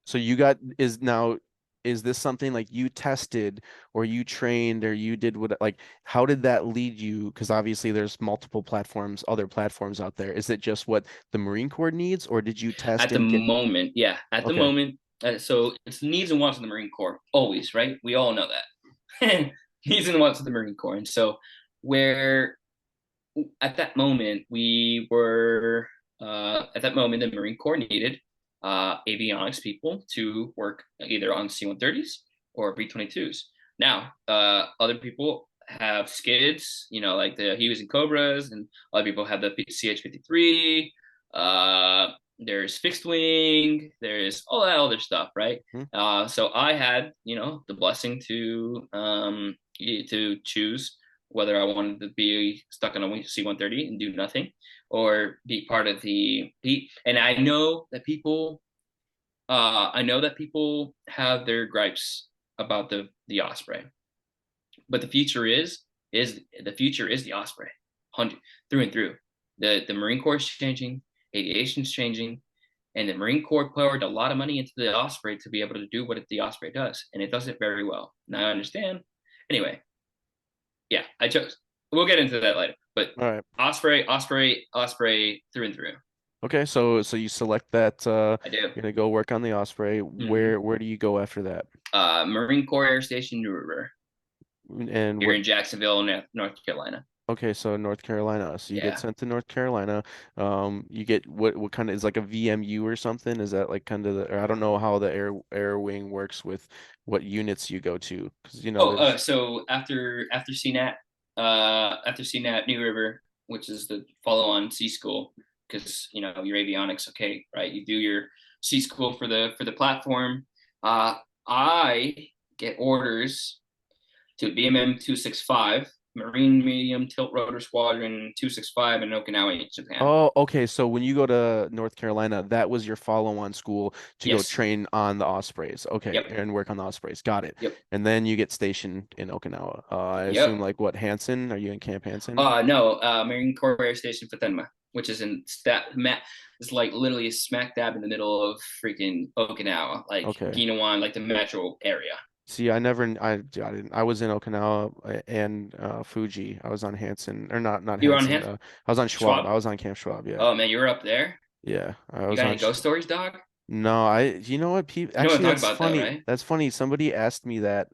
So you got is now, is this something like you tested or you trained or you did what, like, how did that lead you? Because obviously there's multiple platforms, other platforms out there. Is it just what the Marine Corps needs, or did you test At the and get, moment, yeah, at the okay. moment. So it's needs and wants of the Marine Corps, always, right? We all know that. Needs and wants of the Marine Corps. And so where at that moment we were at that moment the Marine Corps needed avionics people to work either on C-130s or B-22s. Now, other people have skids, like the Hueys and Cobras, and other people have the CH-53. There's fixed wing, there's all that other stuff, right? Hmm. So I had, the blessing to choose whether I wanted to be stuck on a C-130 and do nothing, or be part of the. And I know that people have their gripes about the Osprey, but the future is the Osprey, 100 through and through. The Marine Corps is changing, aviation is changing, and the Marine Corps poured a lot of money into the Osprey to be able to do what the Osprey does, and it does it very well. Now I understand. Anyway, yeah, I chose. We'll get into that later, but All right. Osprey through and through. Okay, so you select that I do. you're gonna go work on the Osprey. Mm-hmm. Where do you go after that? Marine Corps Air Station New River And here what in Jacksonville, North Carolina. Okay, so North Carolina. So you get Yeah. sent to North Carolina. You get what kind of is like a VMU or something? Is that like kind of or I don't know how the air wing works with what units you go to because there's So after CNAT, New River, which is the follow-on C school, because your avionics, okay, right? You do your C school for the platform. I get orders to BMM 265, Marine Medium Tilt Rotor Squadron 265 in Okinawa, Japan. Oh, okay. So when you go to North Carolina, that was your follow-on school to go Yes. train on the Ospreys. Okay, Yep. and work on the Ospreys. Got it. Yep. And then you get stationed in Okinawa. I assume Yep. like what, Hanson? Are you in Camp Hanson? No, Marine Corps Air Station Futenma, which is it's like literally smack dab in the middle of freaking Okinawa, like Okay. Ginawan, like the metro area. See, I didn't. I was in Okinawa and Fuji. I was on Hanson or not You were on Hanson. hand, I was on Schwab. Schwab. I was on Camp Schwab. Yeah, Oh man, you were up there. yeah. I You was got on. any ghost stories, dog? No, you know what, people, You don't want actually, to talk that's about that, funny. right? That's funny. Somebody asked me that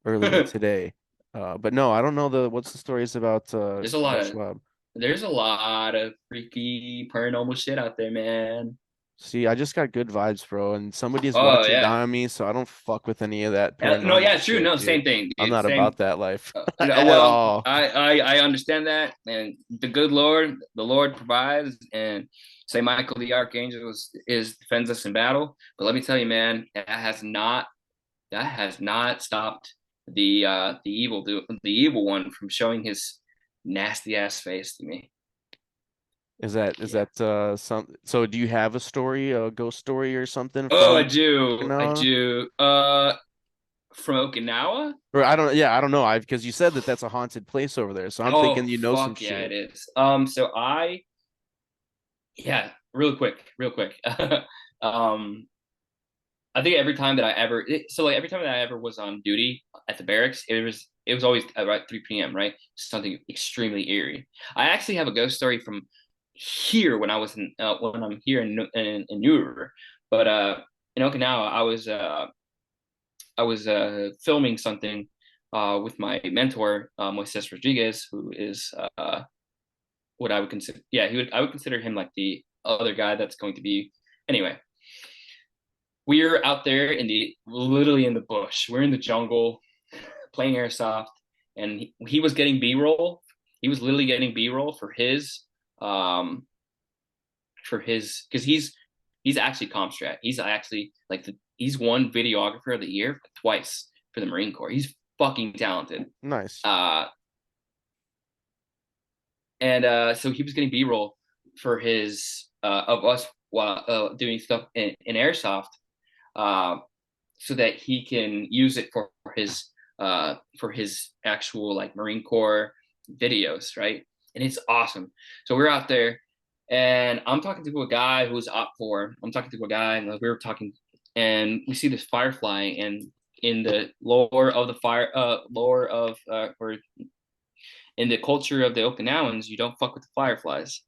earlier today. But no, I don't know what's the stories there's a lot about of Schwab. there's a lot of freaky paranormal shit out there, man. See, I just got good vibes, bro, and somebody is Oh watching yeah. down on me, so I don't fuck with any of that No, paranormal yeah, true. shit, No, dude. same thing, I'm dude. not Same. about that life No, at well, all. I understand that, and the Lord provides, and Saint Michael the Archangel is defends us in battle. But let me tell you, man, that has not stopped the evil one from showing his nasty ass face to me. Is Yeah. that some so do you have a story, a ghost story or something Oh, I from do. I Okinawa? do. From Okinawa? Or I don't know. I because you said that that's a haunted place over there, so I'm thinking Oh, you know some fuck yeah, it shit. is. So yeah, real quick. um, I think every time that I ever was on duty at the barracks, it was always about 3 p.m. Right, something extremely eerie. I actually have a ghost story from here when I'm here in New River, but in Okinawa, I was filming something with my mentor, Moises Rodriguez, who is what I would consider, yeah, I would consider him like the other guy that's going to be. Anyway, we're out there literally in the bush. We're in the jungle playing airsoft, and he was getting B-roll. He was literally getting B-roll um, because he's actually Comstrat. He's actually like he's won videographer of the year twice for the Marine Corps. He's fucking talented. Nice. Uh, and so he was getting B-roll for his of us while doing stuff in airsoft, uh, so that he can use it for his actual like Marine Corps videos, right? And it's awesome. So we're out there, and I'm talking to a guy who's op 4. I'm talking to a guy, and we were talking, and we see this firefly, and in the lore of the or in the culture of the Okinawans, you don't fuck with the fireflies.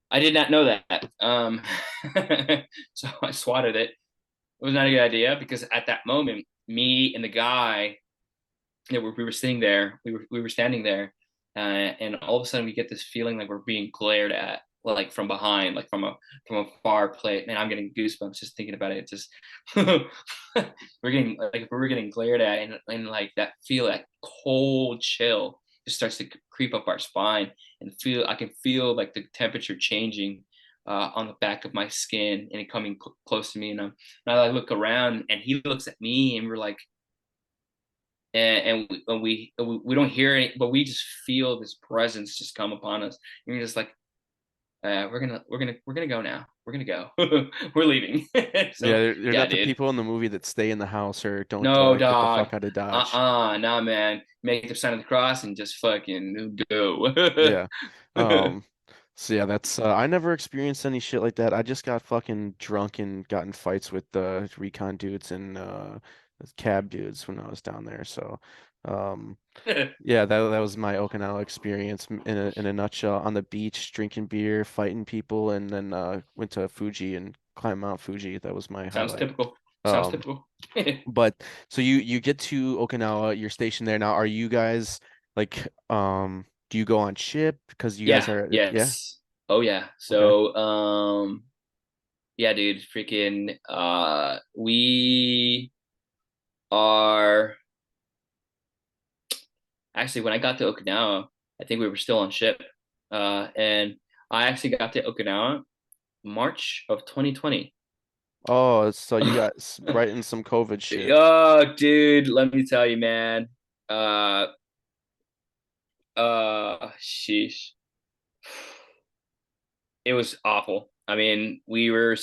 I did not know that. So I swatted it. It was not a good idea because at that moment, me and the guy, we were sitting there, we were standing there, and all of a sudden we get this feeling like we're being glared at, like from behind, like from a far place. Man, I'm getting goosebumps just thinking about it. It's just we're getting glared at, and like that cold chill just starts to creep up our spine, and feel I can feel like the temperature changing on the back of my skin and it coming close to me. And I look around and he looks at me and we're like, and we don't hear any, but we just feel this presence just come upon us. And you're just like, we're gonna go now. We're gonna go. We're leaving. Yeah, So they're yeah, not the dude. people in the movie that stay in the house or don't No, get the dog. fuck out of Dodge. Nah, man. Make the sign of the cross and just fucking go. Yeah. Um, so yeah, that's I never experienced any shit like that. I just got fucking drunk and got in fights with the recon dudes and cab dudes when I was down there. So um yeah, that was my Okinawa experience in a nutshell. On the beach, drinking beer, fighting people, and then went to Fuji and climbed Mount Fuji. That was my Sounds highlight. typical. Sounds Um, typical. but so you get to Okinawa, you're stationed there now. Are you guys like do you go on ship because you guys Yeah, are yeah? yes. Oh yeah. Okay. So yeah, dude, freaking we are actually when I got to Okinawa, I think we were still on ship. And I actually got to Okinawa March of 2020. Oh, so you got right in some COVID shit. Oh, dude, let me tell you, man. Uh, sheesh. It was awful. I mean, we were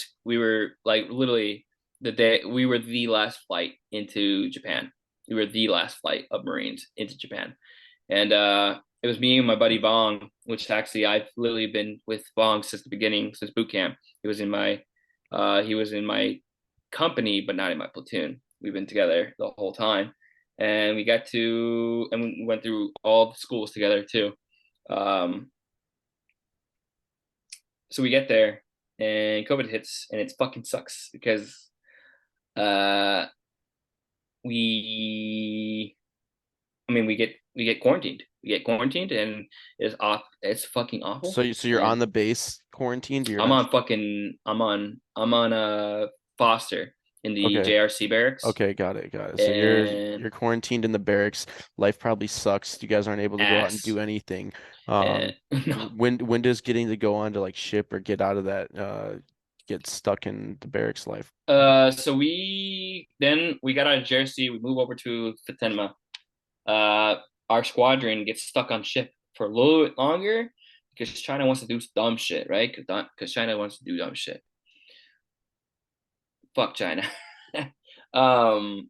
like literally the day we were the last flight into Japan. We were the last flight of Marines into Japan. And it was me and my buddy Bong, which actually I've literally been with Bong since the beginning, since boot camp. He was in my company, but not in my platoon. We've been together the whole time, and we went through all the schools together too. Um, so we get there, and COVID hits, and it fucking sucks because uh, we I mean, we get quarantined. We get quarantined, and it's off. It's fucking awful. So you're on And the base quarantined, you're on I'm on Foster in the okay. JRC barracks, Okay, got it, got it. So and you're quarantined in the barracks. Life probably sucks. You guys aren't able to go out and do ass. anything. And no. When does getting to go on to like ship or get out of that get stuck in the barracks life? So we got out of Jersey. We move over to Fatima. Uh, our squadron gets stuck on ship for a little bit longer because China wants to do dumb shit, right? Because China wants to do dumb shit. Fuck China. um,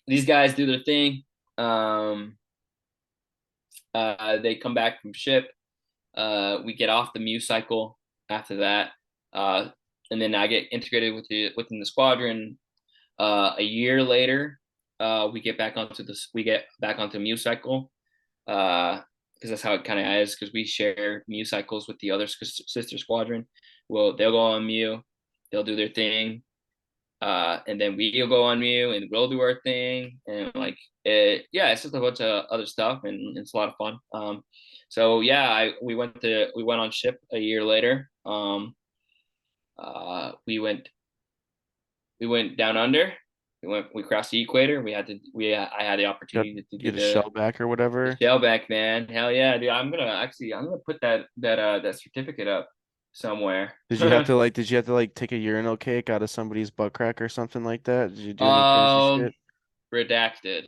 these guys do their thing. Um, they come back from ship. We get off the Mu cycle after that, uh, and then I get integrated within the squadron. A year later, we get back onto Mu cycle. Because that's how it kind of is. Because we share Mu cycles with the other sister squadron. Well, they'll go on Mu, they'll do their thing, and then we'll go on Mew and we'll do our thing, and like yeah, it's just a bunch of other stuff, and it's a lot of fun. So yeah, we went on ship a year later. Uh, we went down under. We crossed the equator. I had the Got opportunity to do get a shell back or the whatever. shell back, man. Hell yeah, dude. I'm gonna put that certificate up somewhere. Did you have to like take a urinal cake out of somebody's butt crack or something like that? Did you do any crazy um, shit? redacted.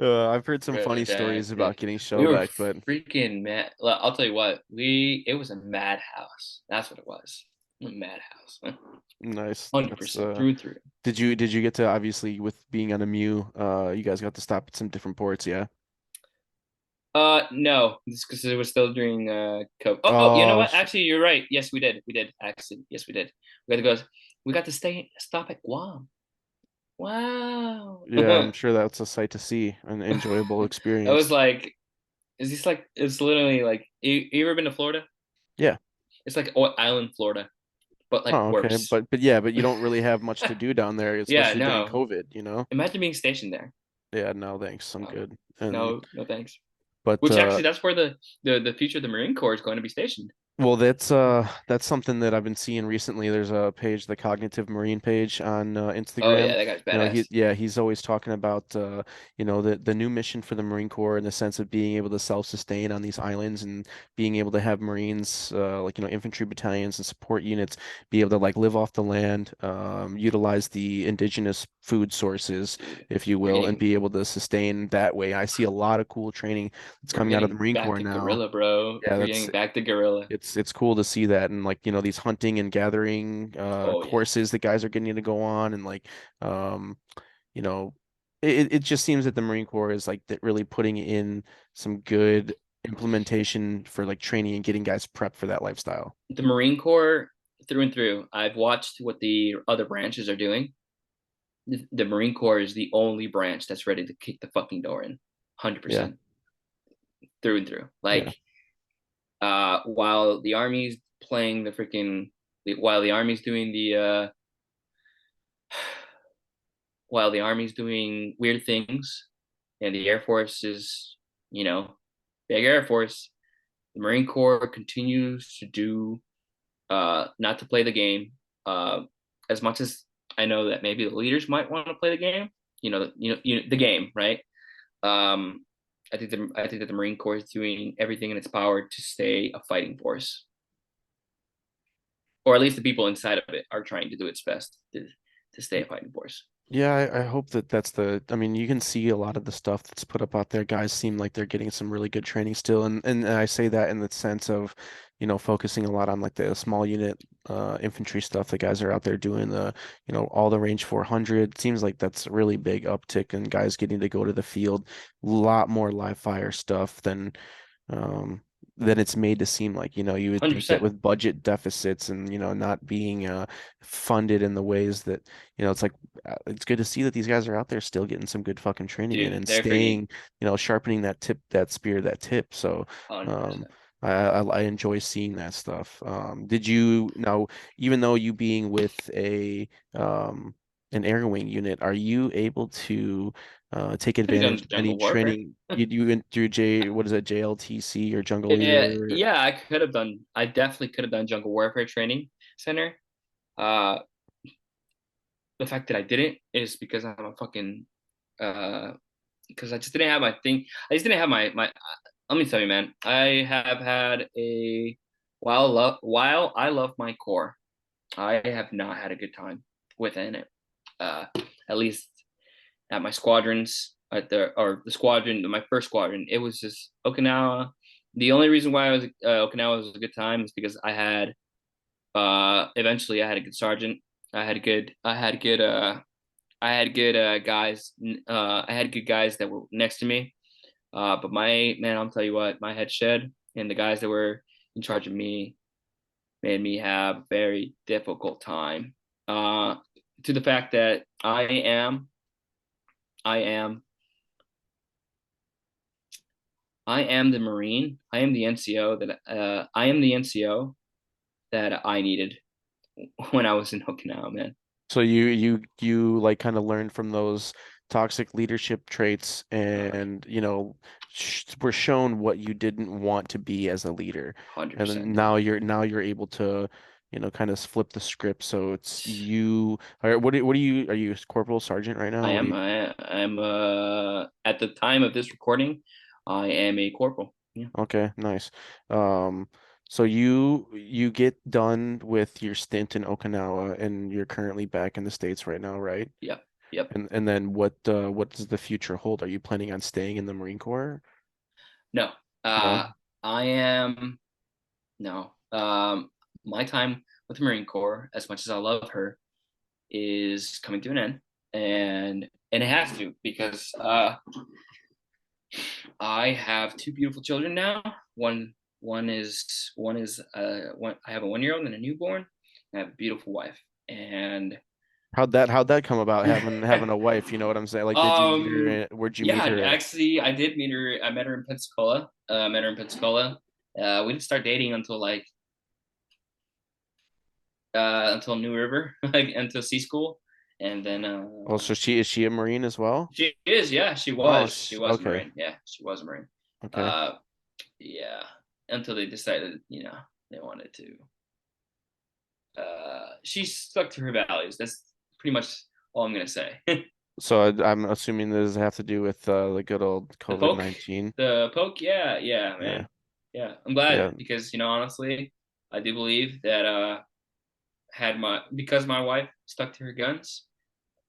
I've heard some funny stories Redacted. about getting We shell were back, but freaking mad. I'll tell you what. It was a madhouse. That's what it was. A madhouse. nice. That's 100% through and through. did you get to obviously with being on a Mew, you guys got to stop at some different ports, yeah? No, just because it was still during COVID. Oh, you know Oh, what? Actually, you're right. Yes, we did. We did. Actually, yes, we did. We got to go. We got to stop at Guam. Wow. yeah, I'm sure that's a sight to see, an enjoyable I was experience. like, is this like? It's literally like. You ever been to Florida? Yeah. It's like island Florida, but like Oh, okay. worse. But yeah, but you don't really have much to do down there, Yeah, especially during no. COVID, you know? Imagine being stationed there. Yeah, no, thanks. I'm No, good. And no, no, thanks. but Which actually, that's where the future of the Marine Corps is going to be stationed. Well, that's something that I've been seeing recently. There's a page, the Cognitive Marine page on Oh yeah, Instagram. that guy's You know, badass. he's always talking about the new mission for the Marine Corps in the sense of being able to self-sustain on these islands and being able to have Marines like infantry battalions and support units be able to like live off the land, utilize the indigenous food sources, Dude, if you we're will, and getting be able to sustain that way. I see a lot of cool training that's we're coming out of the getting Marine back Corps to now. gorilla, bro. Yeah, We're that's getting back to gorilla. it's cool to see that and like these hunting and gathering Oh yeah. courses that guys are getting to go on and like um you know it just seems that the Marine Corps is like that really putting in some good implementation for like training and getting guys prepped for that lifestyle. The Marine Corps through and through. I've watched what the other branches are doing. The Marine Corps is the only branch that's ready to kick the fucking door in, Yeah. 100% through and through. Yeah. Like, while the Army's playing the freaking, while the Army's doing while the Army's doing weird things, and the Air Force is, you know, big Air Force, the Marine Corps continues to do, not to play the game, uh, as much as I know that maybe the leaders might want to play the game, the game, right? Um, I think that the Marine Corps is doing everything in its power to stay a fighting force, or at least the people inside of it are trying to do its best to stay a fighting force. Yeah, I hope that that's I mean, you can see a lot of the stuff that's put up out there. Guys seem like they're getting some really good training still. And I say that in the sense of, focusing a lot on like the small unit infantry stuff. The guys are out there doing all the range 400. Seems like that's a really big uptick in guys getting to go to the field. A lot more live fire stuff um, than it's made to seem like. You would think that 100%. with budget deficits and, not being funded in the ways that, it's like it's good to see that these guys are out there still getting some good fucking training in Dude, and they're freaking staying, sharpening that tip, that spear, that tip. So, um, 100%. I enjoy seeing that stuff. Did you now, even though you being with an air wing unit, are you able to take Have you advantage done of any jungle warfare? training you went through what is it, JLTC or Jungle Yeah, Leader? yeah, I could have done. I definitely could have done jungle warfare training center. Uh, the fact that I didn't is because I'm a fucking uh, because I just didn't have my thing. I just didn't have my. Let me tell you, man. I have had a while I love my core. I have not had a good time within it. Uh, at least at my squadrons the squadron, my first squadron, it was just Okinawa. The only reason why Okinawa was a good time is because I had eventually I had a good sergeant. I had good guys. I had good guys that were next to me. But my man, I'll tell you what, my head shed and the guys that were in charge of me made me have a very difficult time. To the fact that I am, I am the Marine. I am the NCO that I needed when I was in Okinawa, man. So you like kind of learned from those toxic leadership traits Uh, and were shown what you didn't want to be as a leader. And then 100%, dude. now you're able to kind of flip the script. So it's you. All right, are you corporal sergeant right now? What do you? I am at the time of this recording, I am a corporal. Yeah. Okay, nice. Um, so you get done with your stint in Okinawa and you're currently back in the States right now, right? Yep. Yep. And then what does the future hold? Are you planning on staying in the Marine Corps? No. No. Uh I am no. My time with the Marine Corps, as much as I love her, is coming to an end. And it has to because I have two beautiful children now. One is one I have a 1 year old and a newborn. I have a beautiful wife. And How'd that come about having a wife, you know what I'm saying? Like did you meet her where'd you yeah, meet her at? actually I did meet her. I met her in Pensacola. Met her in Pensacola. We didn't start dating until until New River, like until C school. And then Oh, so she a Marine as well? she is, yeah, Oh, she was a okay. Marine. Yeah, she was a Marine. Okay. Uh yeah. Until they decided, They wanted to. She stuck to her values. That's pretty much all I'm gonna say. So I'm assuming this have to do with the good old The poke, COVID-19. the poke, yeah, yeah, Yeah. man, yeah. I'm glad Yeah. because honestly, I do believe that had my because my wife stuck to her guns,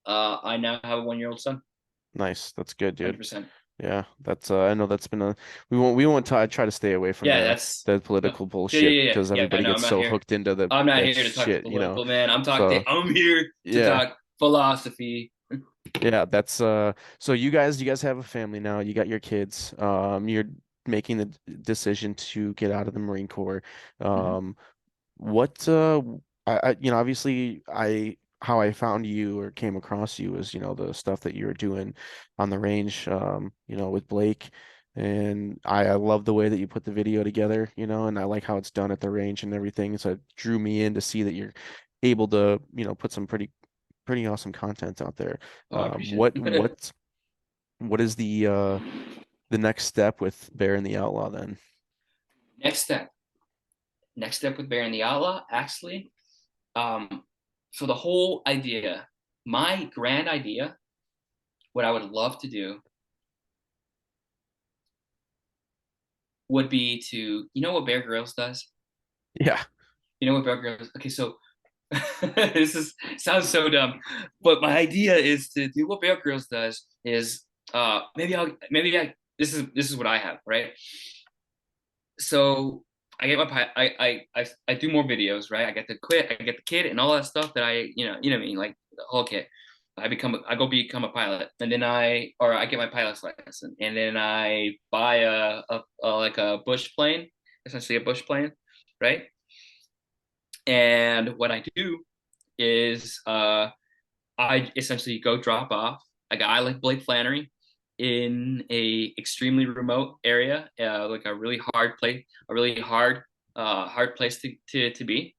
I now have a 1 year old son. Nice. That's good, dude. 100%. Yeah, that's I know that's been a we won't try to stay away from Yeah, that's the no, political yeah, yeah, bullshit yeah, because yeah. everybody No, gets so hooked into the I'm not that here to talk shit, political, man. So I'm here to yeah. talk philosophy. Yeah, that's so you guys have a family now. You got your kids. You're making the decision to get out of the Marine Corps. Mhm. Um what obviously I how I found you or came across you is, the stuff that you were doing on the range, with Blake. And I love the way that you put the video together, and I like how it's done at the range and everything. So it drew me in to see that you're able to, put some pretty awesome content out there. Oh, I appreciate What it. what is the next step with Bear and the Outlaw then? Next step. Next step with Bear and the Outlaw, actually. Um, so the whole idea, my grand idea, what I would love to do would be to, you know what Bear Grylls does? Yeah. You know what Bear Grylls? Okay, so this is sounds so dumb, but my idea is to do what Bear Grylls does is maybe I this is what I have, right? So I get my I do more videos, right? I get the quit, I get the kid and all that stuff that you know what I mean, like the whole kit. I go become a pilot, and then I get my pilot's license, and then I buy a like a bush plane, essentially a bush plane, right? And what I do is I essentially go drop off a guy like Blake Flannery in a extremely remote area, like a really hard place to be.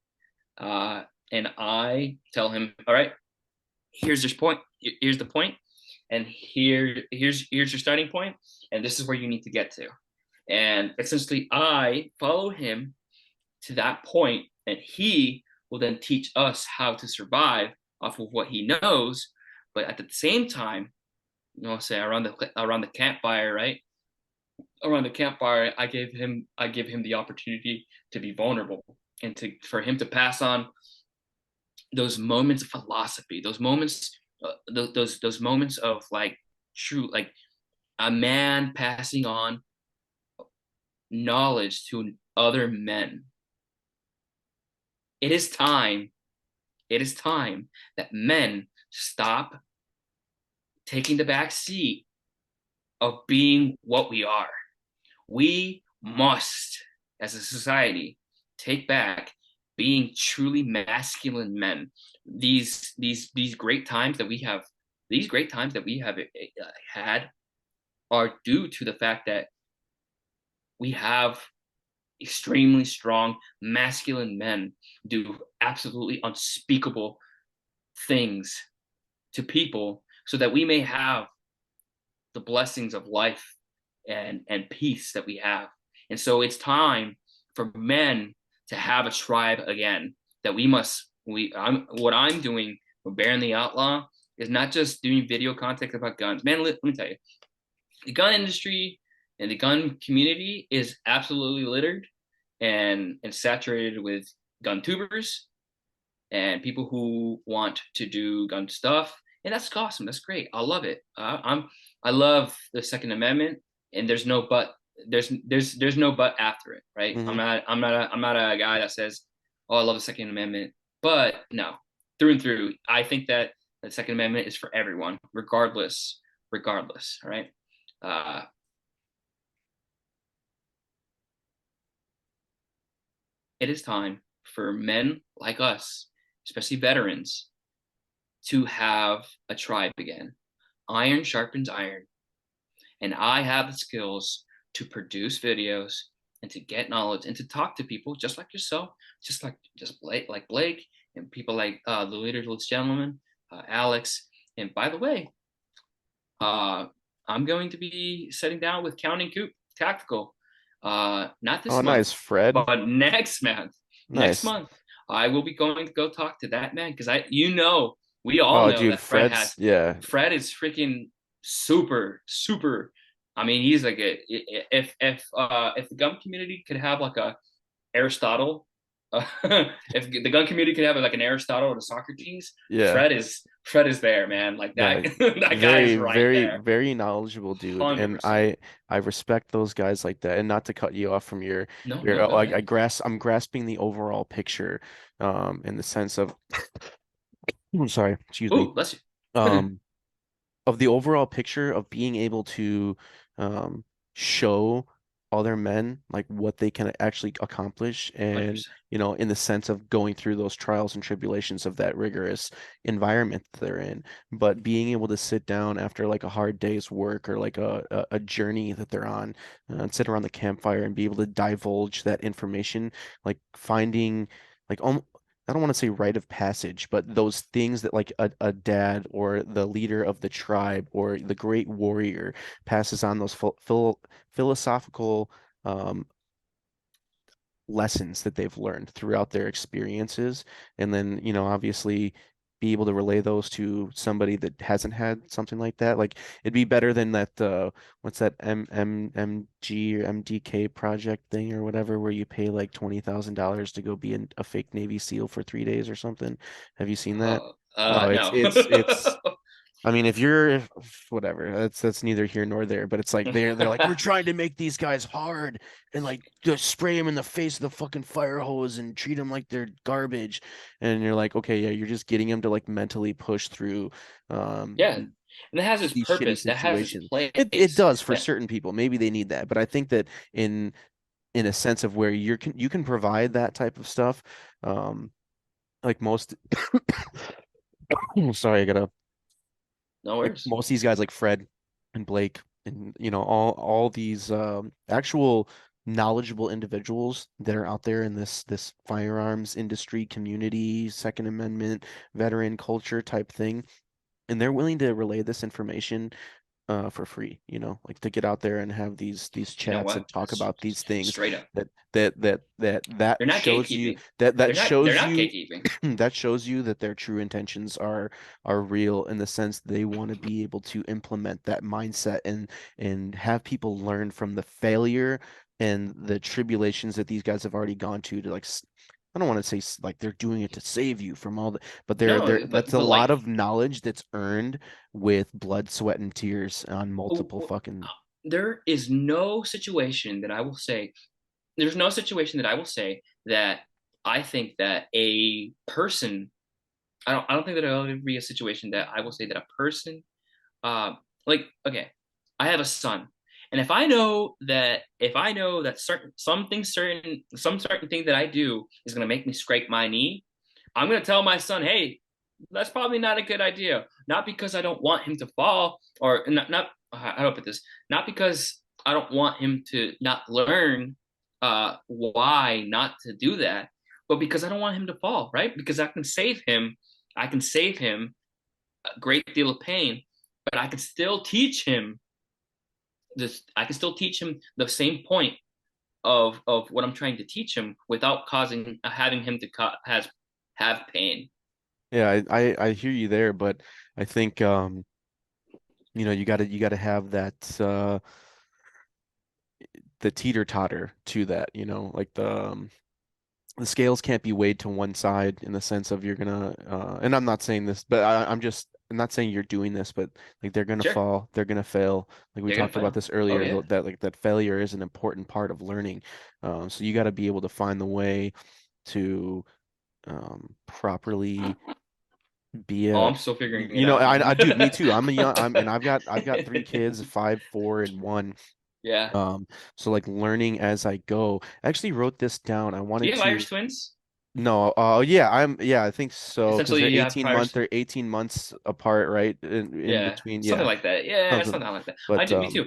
And I tell him, all right, here's this point, here's the point, and here's your starting point, and this is where you need to get to. And essentially, I follow him to that point, and he will then teach us how to survive off of what he knows. But at the same time, say around the campfire, right? Around the campfire, I give him the opportunity to be vulnerable and to for him to pass on those moments of philosophy, those moments, those moments of like true, like a man passing on knowledge to other men. It is time It is time that men stop taking the back seat of being what we are. We must, as a society, take back being truly masculine men. These great times that we have, these great times that we have had are due to the fact that we have extremely strong masculine men do absolutely unspeakable things to people so that we may have the blessings of life and peace that we have. And so it's time for men to have a tribe again. That we must we I'm what I'm doing with Baron the Outlaw is not just doing video content about guns. Man, let me tell you, the gun industry and the gun community is absolutely littered and saturated with gun tubers and people who want to do gun stuff, and that's awesome. That's great. I love it. I love the Second Amendment, and there's no but. There's no but after it, right? Hmm. I'm not a guy that says, oh, I love the Second Amendment, but no, through and through, I think that the Second Amendment is for everyone, regardless, right? Uh, it is time for men like us, especially veterans, to have a tribe again. Iron sharpens iron, and I have the skills to produce videos and to get knowledge and to talk to people just like yourself, just like Blake and people like the leaderless gentleman, Alex. And by the way, uh, I'm going to be sitting down with Counting Coop Tactical. Not Oh, this month, nice, Fred. but next month. Next Nice. month, I will be going to go talk to that man because we all Oh, know dude, that Fred Fred's has. yeah. Fred is freaking super, super. I mean, he's like if the gum community could have like a Aristotle, if the gun community could have like an Aristotle and a Socrates, Yeah. Fred is there, man. Like that No, that guy is very, right very, there, very knowledgeable dude, and 100%. I respect those guys like that. And not to cut you off from No, your no, go I ahead. I'm grasping the overall picture, in the sense of, I'm sorry, excuse me, Ooh, bless you. um, of the overall picture of being able to, um, show other men like what they can actually accomplish, and 100%. in the sense of going through those trials and tribulations of that rigorous environment that they're in, but being able to sit down after like a hard day's work, or like a journey that they're on, and sit around the campfire and be able to divulge that information, like finding like I don't want to say rite of passage, but those things that like a dad or the leader of the tribe or the great warrior passes on, those philosophical, um, lessons that they've learned throughout their experiences, and then obviously be able to relay those to somebody that hasn't had something like that. Like, it'd be better than that, what's that, MMG or MDK project thing or whatever, where you pay like $20,000 to go be a fake Navy SEAL for 3 days or something. Have you seen that? Oh, it's No. it's I mean, if you're whatever, that's neither here nor there. But it's like they're like, we're trying to make these guys hard, and like just spray them in the face of the fucking fire hose and treat them like they're garbage. And you're like, okay, yeah, you're just getting them to like mentally push through, Yeah, these, and that has its shitty purpose. That has its situations. It place. does for That certain people. Maybe they need that, but I think that in a sense of where you can provide that type of stuff, um, like most. Sorry, I gotta no like worries. most of these guys like Fred and Blake, and all these, actual knowledgeable individuals that are out there in this firearms industry community, Second Amendment, veteran culture type thing, and they're willing to relay this information, for free, like to get out there and have these You know chats and what? talk about these things, Straight up. that They're not shows you gatekeeping. that They're shows not you gatekeeping. that shows you that their true intentions are real, in the sense they want to be able to implement that mindset, and have people learn from the failure and the tribulations that these guys have already gone to like, I don't want to say like they're doing it to save you from all the, but they're No, that's a but lot like of knowledge that's earned with blood, sweat, and tears on oh, multiple fucking. there is no situation that I will say. There's no situation that I will say that I think that a person. I don't think that there'll ever be a situation that I will say that a person uh, like okay, I have a son, and if I know that some certain thing that I do is going to make me scrape my knee, I'm going to tell my son, hey, that's probably not a good idea. Not because I don't want him to fall, or not how do I put this, not because I don't want him to not learn why not to do that, but because I don't want him to fall, right? Because I can save him a great deal of pain, but I can still teach him the same point of what I'm trying to teach him without causing having him to has have pain. Yeah, I hear you there, but I think, you gotta have that, the teeter-totter to that, like the scales can't be weighed to one side, in the sense of you're gonna, and I'm not saying this, but I'm not saying you're doing this, but like they're gonna Sure, fall, they're gonna fail. Like we they're gonna talked about fail. this Oh earlier, yeah. that like that failure is an important part of learning. So you got to be able to find the way to, properly be Oh, a, I'm still figuring it out, man. I dude, me too. And I've got three kids, 5, 4, and 1. Yeah. So like learning as I go. I actually wrote this down. I Do wanted you have to. Irish twins? No, yeah, I think so, because Essentially, they're you have prior. 18 months apart, right? In Yeah, between, something yeah, like that. Yeah, something. something like that. I But do. Me too.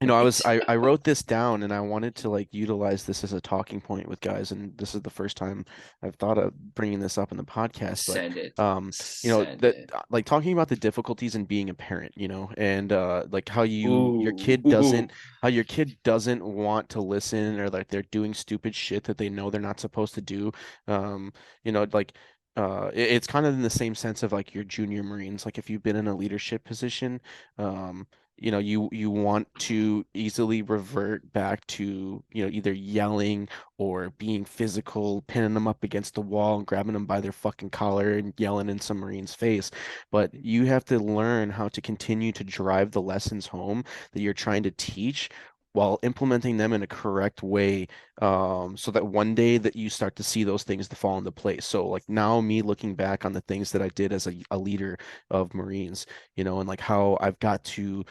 I Me was too. I wrote this down and I wanted to like utilize this as a talking point with guys, and this is the first time I've thought of bringing this up in the podcast. But Send it. um, Send that it. like talking about the difficulties in being a parent, and like how Ooh. Ooh. your kid doesn't want to listen, or like they're doing stupid shit that they know they're not supposed to do. Um, like it's kind of in the same sense of like your junior Marines. Like if you've been in a leadership position, um you want to easily revert back to either yelling or being physical, pinning them up against the wall and grabbing them by their fucking collar and yelling in some marine's face. But you have to learn how to continue to drive the lessons home that you're trying to teach while implementing them in a correct way, so that one day that you start to see those things to fall into place. So like now me looking back on the things that I did as a leader of Marines, and like how I've got to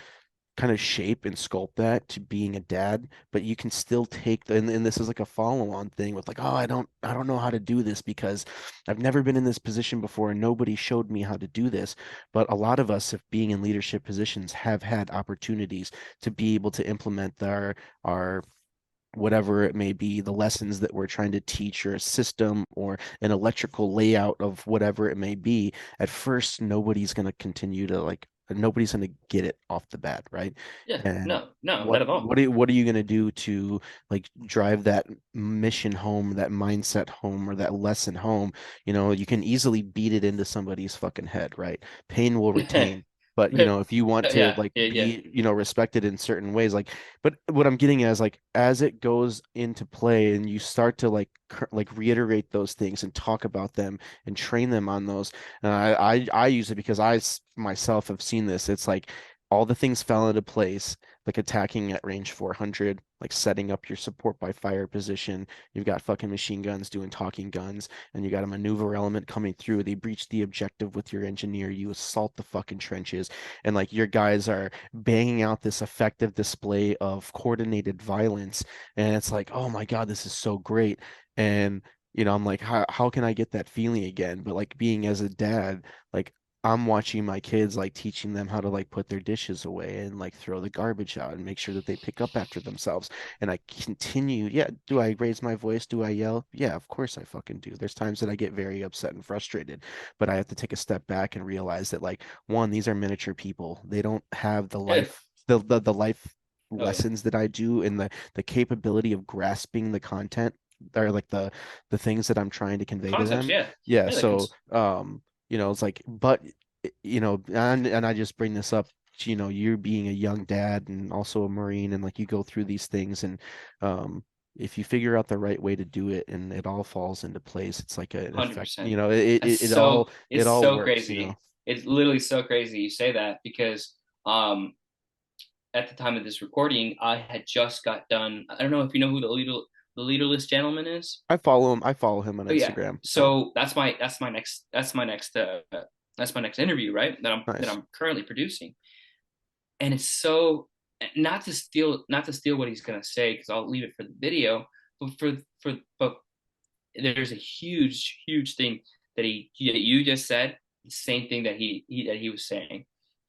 kind of shape and sculpt that to being a dad, but you can still take and this is like a follow-on thing with like, oh, I don't know how to do this because I've never been in this position before and nobody showed me how to do this. But a lot of us, if being in leadership positions, have had opportunities to be able to implement our whatever it may be, the lessons that we're trying to teach, or a system or an electrical layout of whatever it may be. At first, nobody's going to get it off the bat, right? Yeah. And No. No. Not at all. what are you going to do to like drive that mission home, that mindset home, or that lesson home? You can easily beat it into somebody's fucking head, right? Pain will Yeah. retain. But if you want to Yeah. like Yeah. be, respected in certain ways, like, but what I'm getting at is like as it goes into play and you start to like reiterate those things and talk about them and train them on those. And I use it because myself have seen this. It's like all the things fell into place, like attacking at range 400, like setting up your support by fire position. You've got fucking machine guns doing talking guns, and you got a maneuver element coming through. They breach the objective with your engineer. You assault the fucking trenches, and like your guys are banging out this effective display of coordinated violence. And it's like, oh my God, this is so great. And I'm like, how can I get that feeling again? But like being as a dad, like I'm watching my kids, like teaching them how to like put their dishes away and like throw the garbage out and make sure that they pick up after themselves. And I continue, yeah, do I raise my voice? Do I yell? Yeah, of course I fucking do. There's times that I get very upset and frustrated, but I have to take a step back and realize that like one, these are miniature people. They don't have Yeah. the life Oh yeah. lessons that I do, and the capability of grasping the content, or like the things that I'm trying to convey to Concepts. them. Yeah. Yeah, Yeah. so it's like, but and I just bring this up, you being a young dad and also a Marine, and like you go through these things, and if you figure out the right way to do it and it all falls into place, it's like an effect, 100%. That's it all so. it It's all so works. crazy. It's literally so crazy you say that because um at the time of this recording, I had just got done. I don't know if you know who the leaderless gentleman is. I follow him on Oh yeah. Instagram. So that's my next interview, right? That Nice. I'm currently producing. And it's so, not to steal what he's gonna say because I'll leave it for the video, but but there's a huge thing that you just said, the same thing that he was saying.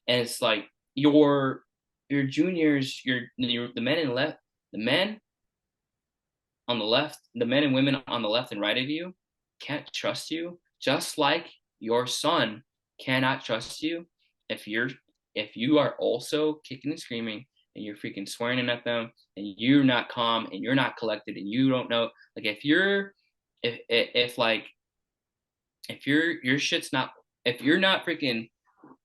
And it's like your juniors, the men and left the men on the left, the men and women on the left and right of you can't trust you, just like your son cannot trust you if you are also kicking and screaming and you're freaking swearing at them and you're not calm and you're not collected and you don't know, like if like if your shit's not, if you're not freaking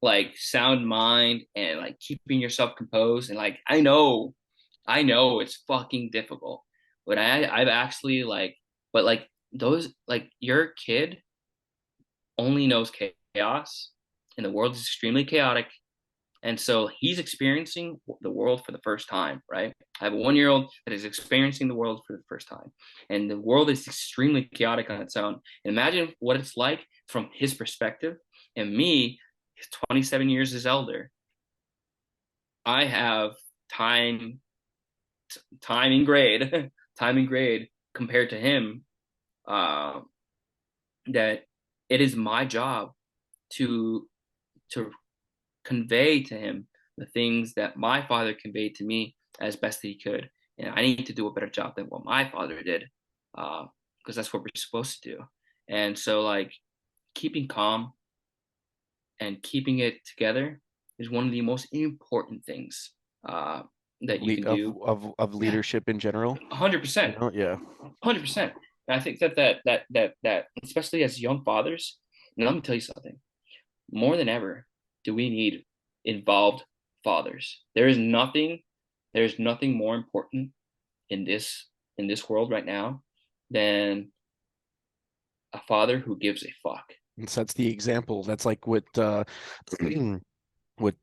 like sound mind and like keeping yourself composed, and like I know it's fucking difficult, but I've actually like, but like those, like your kid only knows chaos and the world is extremely chaotic. And so he's experiencing the world for the first time, right? I have a 1 year old that is experiencing the world for the first time. And the world is extremely chaotic on its own. And imagine what it's like from his perspective. And me, 27 years his elder, I have time, time in grade, time in grade compared to him. that it is my job to to convey to him the things that my father conveyed to me as best he could. And I need to do a better job than what my father did, because that's what we're supposed to do. And so, like, keeping calm and keeping it together is one of the most important things uh, that you can do. Of Yeah, leadership in general, 100%, you know? Yeah. 100%. And I think that especially as young fathers, and let me tell you something, more than ever do we need involved fathers. There's nothing more important in this world right now than a father who gives a fuck. And sets the example. That's like what what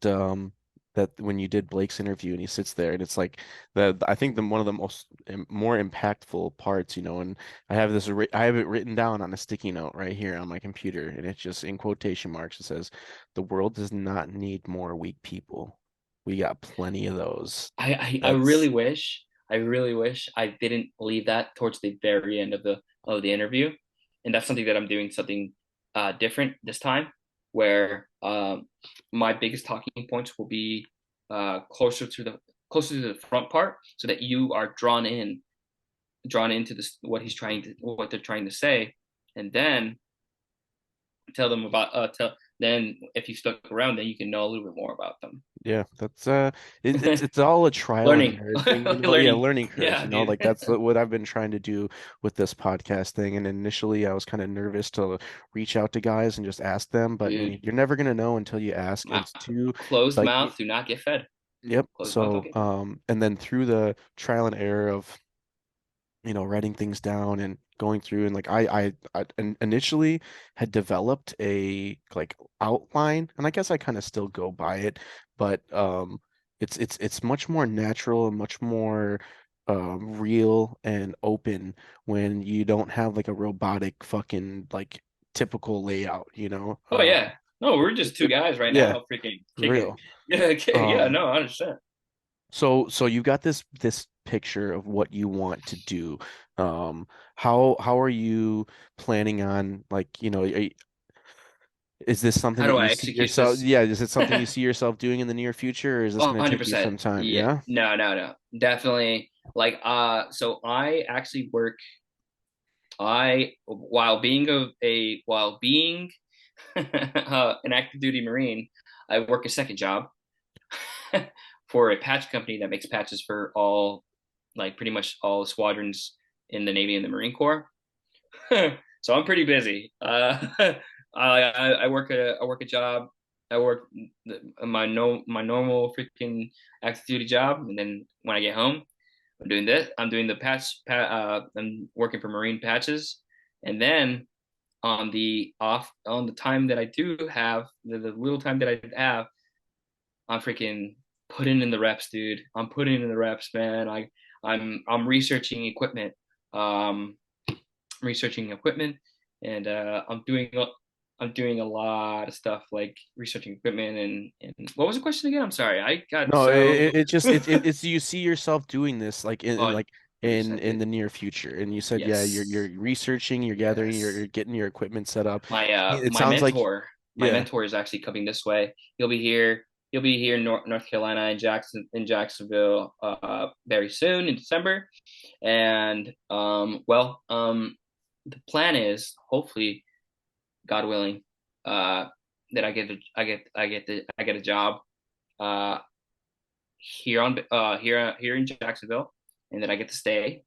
that when you did Blake's interview and he sits there and it's like I think the one of the more impactful parts, you know, and I have it written down on a sticky note right here on my computer and it's just in quotation marks it says the world does not need more weak people. We got plenty of those. I That's really wish I didn't leave that towards the very end of the interview, and that's something that I'm doing something different this time, where my biggest talking points will be closer to the front part, so that you are drawn into this what they're trying to say, and then tell them about tell then if you stuck around, then you can know a little bit more about them. yeah, that's it's all a trial and Learning, error thing, you know. Yeah, learning. learning curve, Yeah, you know, dude. like that's what I've been trying to do with this podcast thing. And initially I was kind of nervous to reach out to guys and just ask them, but Dude, you're never gonna know until you ask. And mouth, it's too closed like mouth do not get fed. yep. Closed mouth don't So get fed. and then through the trial and error of you know, writing things down and going through and like initially had developed a like outline and I guess I kind of still go by it, but it's much more natural and much more real and open when you don't have like a robotic fucking like typical layout, you know? Oh yeah. No, we're It, just two it, guys right yeah, now, freaking for kicking. real. Yeah, okay, yeah, Um no, I understand. so you got this picture of what you want to do. Um, how are you planning on like, you know, is this something How that do you I see execute yourself, this? yeah, is it something you see yourself doing in the near future or is this going to take you 100%. some time? Yeah. Yeah? No, no, no. Definitely. Like so I actually work I while being an active duty Marine, I work a second job for a patch company that makes patches for all, like pretty much all the squadrons in the Navy and the Marine Corps. So I'm pretty busy. I work a job. I work my normal freaking active duty job, and then when I get home, I'm doing this. I'm doing the I'm working for Marine patches, and then on the time that I do have, the little time that I have, I'm freaking putting in the reps, dude. I'm putting in the reps, man. I'm researching equipment, um, researching equipment, and I'm doing a lot of stuff like researching equipment and what was the question again? I'm sorry, I got No, so it just it's you see yourself doing this like in oh, like 100%, in dude. the near future. And you said, yeah, Yes, you're researching, you're gathering, yes. you're getting your equipment set up. My It sounds like my yeah. mentor is actually coming this way. He'll be here in North Carolina in Jacksonville very soon in December. And the plan is hopefully, God willing, uh, that I get a job uh, here in Jacksonville, and that I get to stay.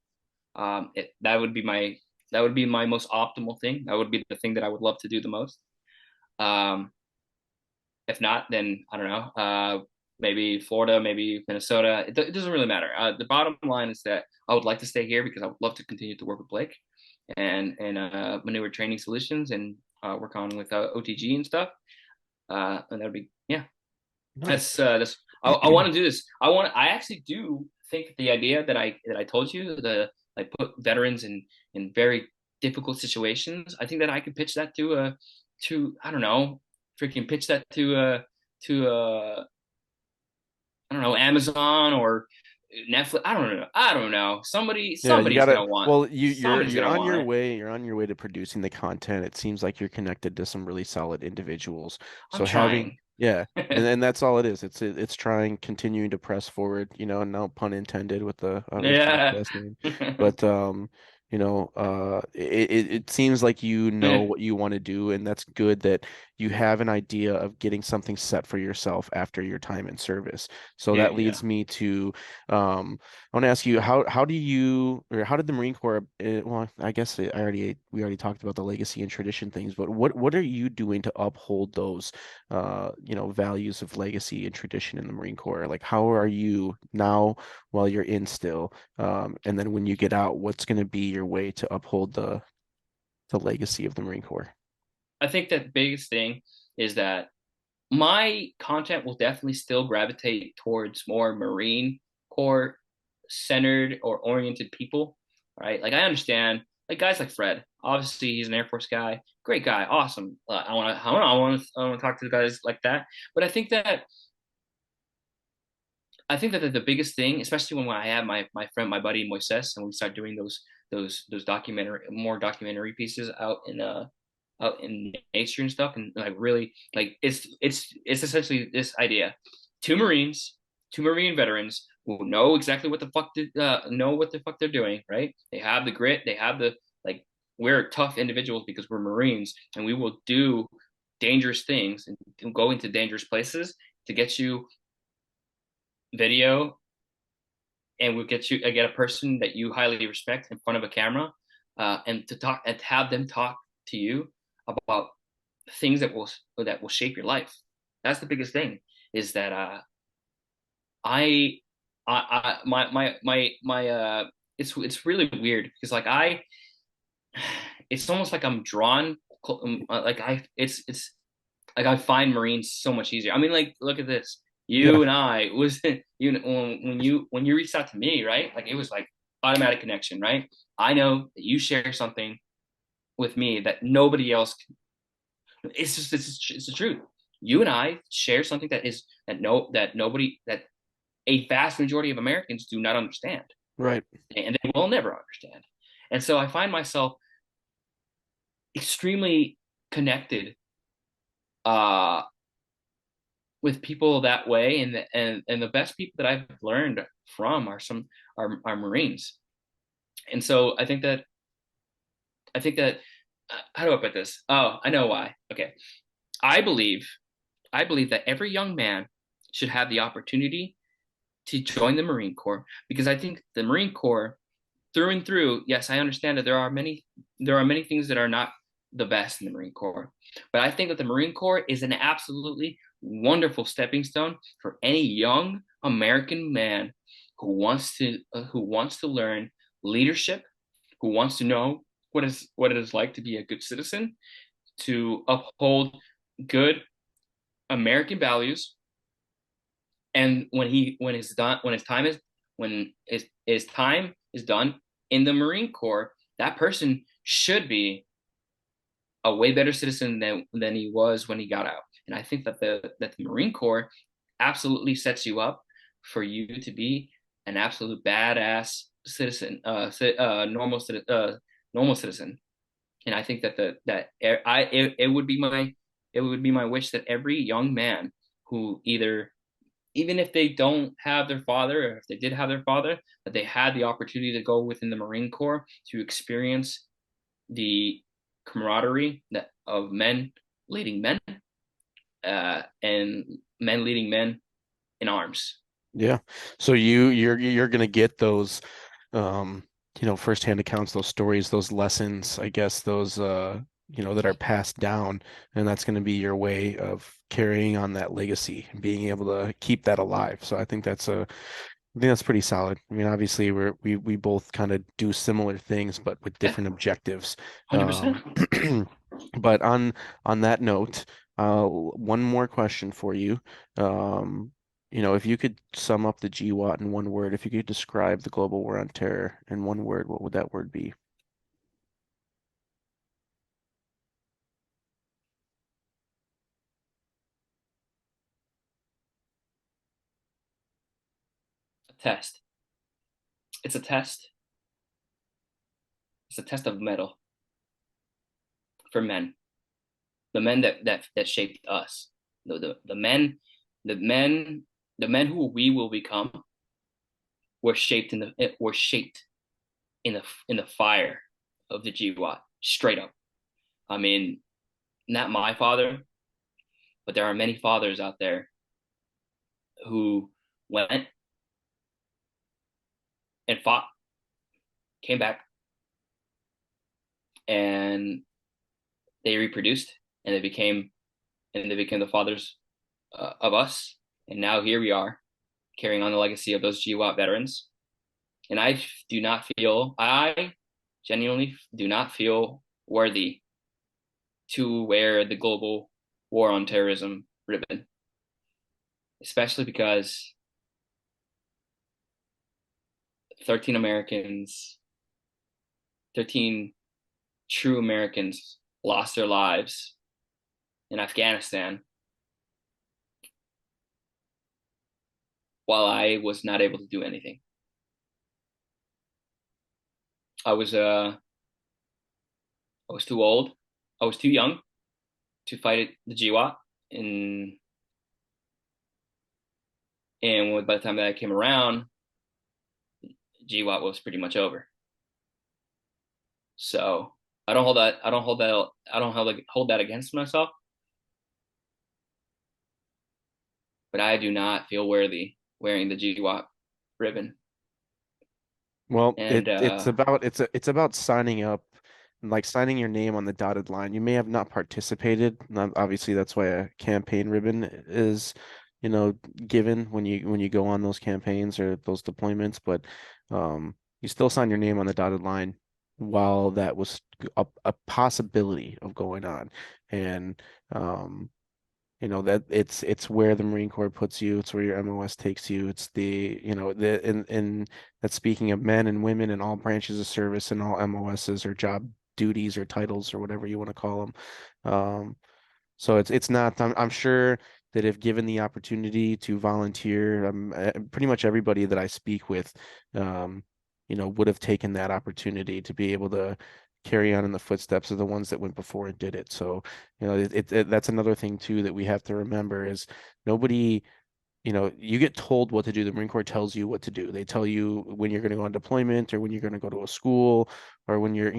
That would be my most optimal thing. That would be the thing that I would love to do the most. Um, if not, then I don't know. Maybe Florida, maybe Minnesota. It doesn't really matter. The bottom line is that I would like to stay here because I would love to continue to work with Blake and maneuver training solutions and work on with OTG and stuff. And that'd be yeah. Nice. That's I want to do this. I actually do think the idea that I told you, the like put veterans in very difficult situations. I think that I could pitch that to I don't know, freaking pitch that to I don't know, Amazon or Netflix. I don't know. I don't know. Yeah, you Somebody's gotta. gonna want. Well, Somebody's you're gonna on want your it. way. You're on your way to producing the content. It seems like you're connected to some really solid individuals. I'm So having, trying. yeah, and that's all it is. It's trying, continuing to press forward. No pun intended with the Yeah. podcast name, but it seems like you know what you want to do, and that's good that you have an idea of getting something set for yourself after your time in service. So that Dude, yeah. leads me to I want to ask you how do you or how did the Marine Corps well I guess we already talked about the legacy and tradition things, but what are you doing to uphold those values of legacy and tradition in the Marine Corps? Like how are you now while you're in still, and then when you get out, what's going to be your way to uphold the legacy of the Marine Corps? I think that the biggest thing is that my content will definitely still gravitate towards more Marine Corps centered or oriented people, right? Like I understand, like guys like Fred. Obviously, he's an Air Force guy, great guy, awesome. I want to talk to the guys like that. But I think that the biggest thing, especially when I have my friend, my buddy Moises, and we start doing those documentary pieces out in nature and stuff, and like really like it's essentially this idea: two Marines, two Marine veterans who know exactly what the fuck know what the fuck they're doing, right? They have the grit, they have the like. We're tough individuals because we're Marines, and we will do dangerous things and go into dangerous places to get you video, and we'll get a person that you highly respect in front of a camera, and to talk and have them talk to you about things that will shape your life. That's the biggest thing. Is that I my it's really weird because like it's almost like I'm drawn like it's like I find Marines so much easier. I mean, like, look at this. Yeah, You and I was you when you reached out to me, right? Like it was like automatic connection, right? I know that you share something with me that nobody else can. It's the truth. You and I share something that nobody that a vast majority of Americans do not understand, right. and they will never understand. And so I find myself extremely connected uh with people that way, and the best people that I've learned from are Marines. And so I think that how do I put this? Oh, I know why. Okay. I believe I believe that every young man should have the opportunity to join the Marine Corps, because I think the Marine Corps through and through, yes, I understand that there are many things that are not the best in the Marine Corps, but I think that the Marine Corps is an absolutely wonderful stepping stone for any young American man who wants to learn leadership, who wants to know what it is like to be a good citizen, to uphold good American values, and when his time is done in the Marine Corps, that person should be a way better citizen than he was when he got out. And I think that the Marine Corps absolutely sets you up for you to be an absolute badass citizen, normal citizen. And I think that it would be my wish that every young man who either, even if they don't have their father, or if they did have their father, that they had the opportunity to go within the Marine Corps to experience the camaraderie of men leading men, and men leading men in arms. Yeah. So you're gonna get those um firsthand accounts, those stories, those lessons, I guess those that are passed down, and that's gonna be your way of carrying on that legacy and being able to keep that alive. So I think that's pretty solid. I mean, obviously we both kind of do similar things, but with Yeah, different objectives. 100%. But on that note, one more question for you. Um, if you could sum up the GWAT in one word, if you could describe the global war on terror in one word, what would that word be? Test. it's a test. It's a test of metal for men, the men that shaped us, the men, the men, the men who we will become were shaped in the fire of the GWAT, straight up. I mean, not my father, but there are many fathers out there who went and fought, came back, and they reproduced, and they became the fathers of us. And now here we are, carrying on the legacy of those GWAT veterans. And I genuinely do not feel worthy to wear the global war on terrorism ribbon, especially because 13 Americans, 13 true Americans lost their lives in Afghanistan while I was not able to do anything. I was uh I was too old. I was too young to fight the GWAT, and by the time that I came around, GWAT was pretty much over. So I don't hold that against myself, but I do not feel worthy wearing the GWAT ribbon. Well, And it's about signing up, like signing your name on the dotted line. You may have not participated. Obviously, that's why a campaign ribbon is, given when you go on those campaigns or those deployments, but you still sign your name on the dotted line while that was a possibility of going on. And that it's where the Marine Corps puts you, it's where your MOS takes you, it's the in that, speaking of men and women in all branches of service and all MOSs or job duties or titles or whatever you want to call them. So it's not, I'm sure that if given the opportunity to volunteer, pretty much everybody that I speak with, um, would have taken that opportunity to be able to carry on in the footsteps of the ones that went before and did it. So, that's another thing too that we have to remember is nobody, you get told what to do. The Marine Corps tells you what to do. They tell you when you're going to go on deployment or when you're going to go to a school or when you're,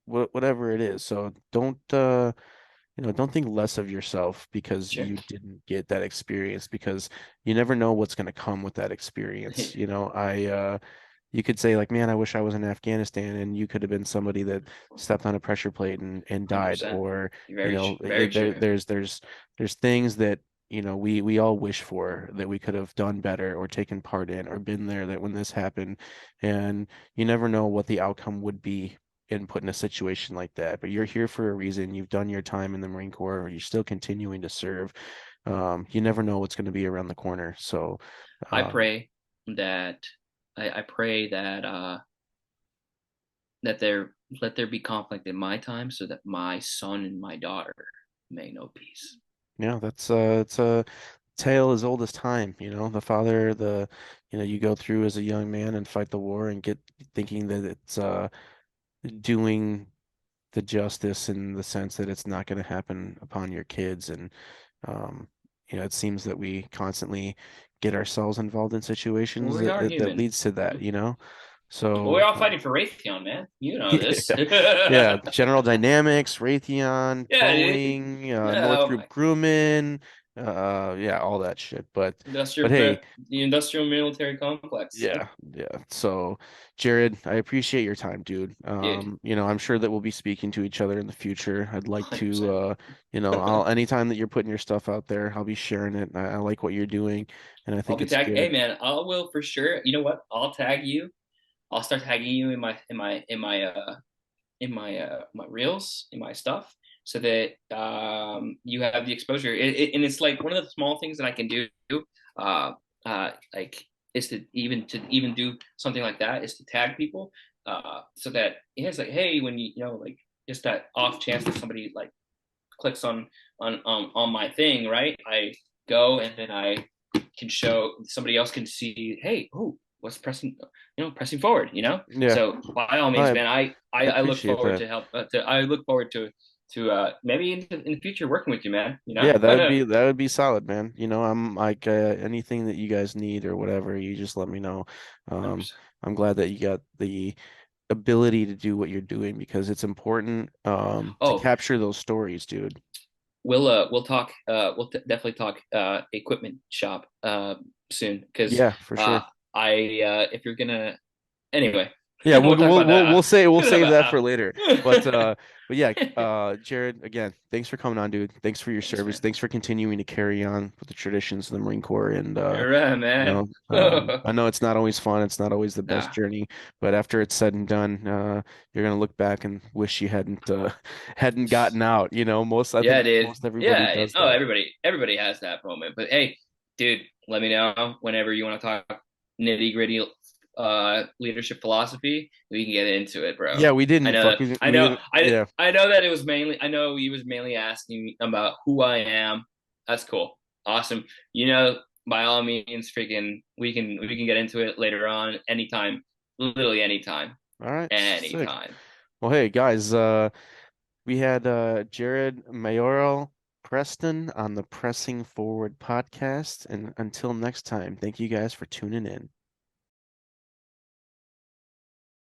whatever it is. So don't think less of yourself because sure. you didn't get that experience because you never know what's going to come with that experience. You could say like, man, I wish I was in Afghanistan, and you could have been somebody that stepped on a pressure plate and died, 100%. or Very true. there's things that we all wish for that we could have done better or taken part in or been there that when this happened, and you never know what the outcome would be and put in a situation like that. But you're here for a reason. You've done your time in the Marine Corps. You're still continuing to serve. You never know what's going to be around the corner. So, I um, pray that I pray that let there be conflict in my time so that my son and my daughter may know peace. yeah, it's a tale as old as time. The father, you go through as a young man and fight the war and get thinking that it's doing the justice in the sense that it's not going to happen upon your kids. And um, it seems that we constantly get ourselves involved in situations We that are that human. leads to that. Well, we're So all fighting for Raytheon, man. You know this. yeah, yeah, General Dynamics, Raytheon, Yeah, dude. Boeing, Oh Northrop my. Grumman, yeah, all that shit. But Industrial, hey, the industrial military complex. yeah, yeah. So, Jared, I appreciate your time, dude. Dude, I'm sure that we'll be speaking to each other in the future. I'd like to, 100%. I'll anytime that you're putting your stuff out there, I'll be sharing it. I like what you're doing, and I I'll think be it's tagged. Hey good. man, I will for sure. You know what? I'll tag you. I'll start tagging you in my reels, in my stuff, so that you have the exposure. And it's like one of the small things that I can do, uh, like is to even do something like that is to tag people, so that it's like, hey, when like just that off chance that somebody like clicks on my thing, right? I go and then I can show somebody else can see, hey, oh, was pressing forward, you know. Yeah, So by all means, I man, I I look appreciate forward that. to help. I look forward to maybe in the future working with you, man. You know. Yeah, that would be solid, man. You know, I'm like anything that you guys need or whatever, you just let me know. Um, 100%. I'm glad that you got the ability to do what you're doing because it's important to Oh, capture those stories, dude. we'll talk definitely talk equipment shop soon because Yeah, for sure. I if you're gonna anyway Yeah, we'll talk about we'll that say we'll we'll talk save about that for later. But after. yeah, Jared, again, thanks for coming on, dude. Thanks for your Thanks, service. man. Thanks for continuing to carry on with the traditions of the Marine Corps. And You're right, man. I know it's not always fun, it's not always the best Nah. journey, but after it's said and done, you're gonna look back and wish you hadn't hadn't gotten out. You know, I Yeah, think dude. most everybody Yeah. does Oh, that. everybody has that moment. But hey, dude, let me know whenever you want to talk nitty gritty leadership philosophy. We can get into it, bro. Yeah, we didn't fucking we didn't yeah. I know that it was mainly I know he was mainly asking me about who I am. That's cool. Awesome. You know, by all means, freaking we can get into it later on, anytime, literally anytime. All right, sick. Anytime. Well, hey guys, we had Jared Mayoral Preston on the Pressing Forward podcast. And until next time, thank you guys for tuning in.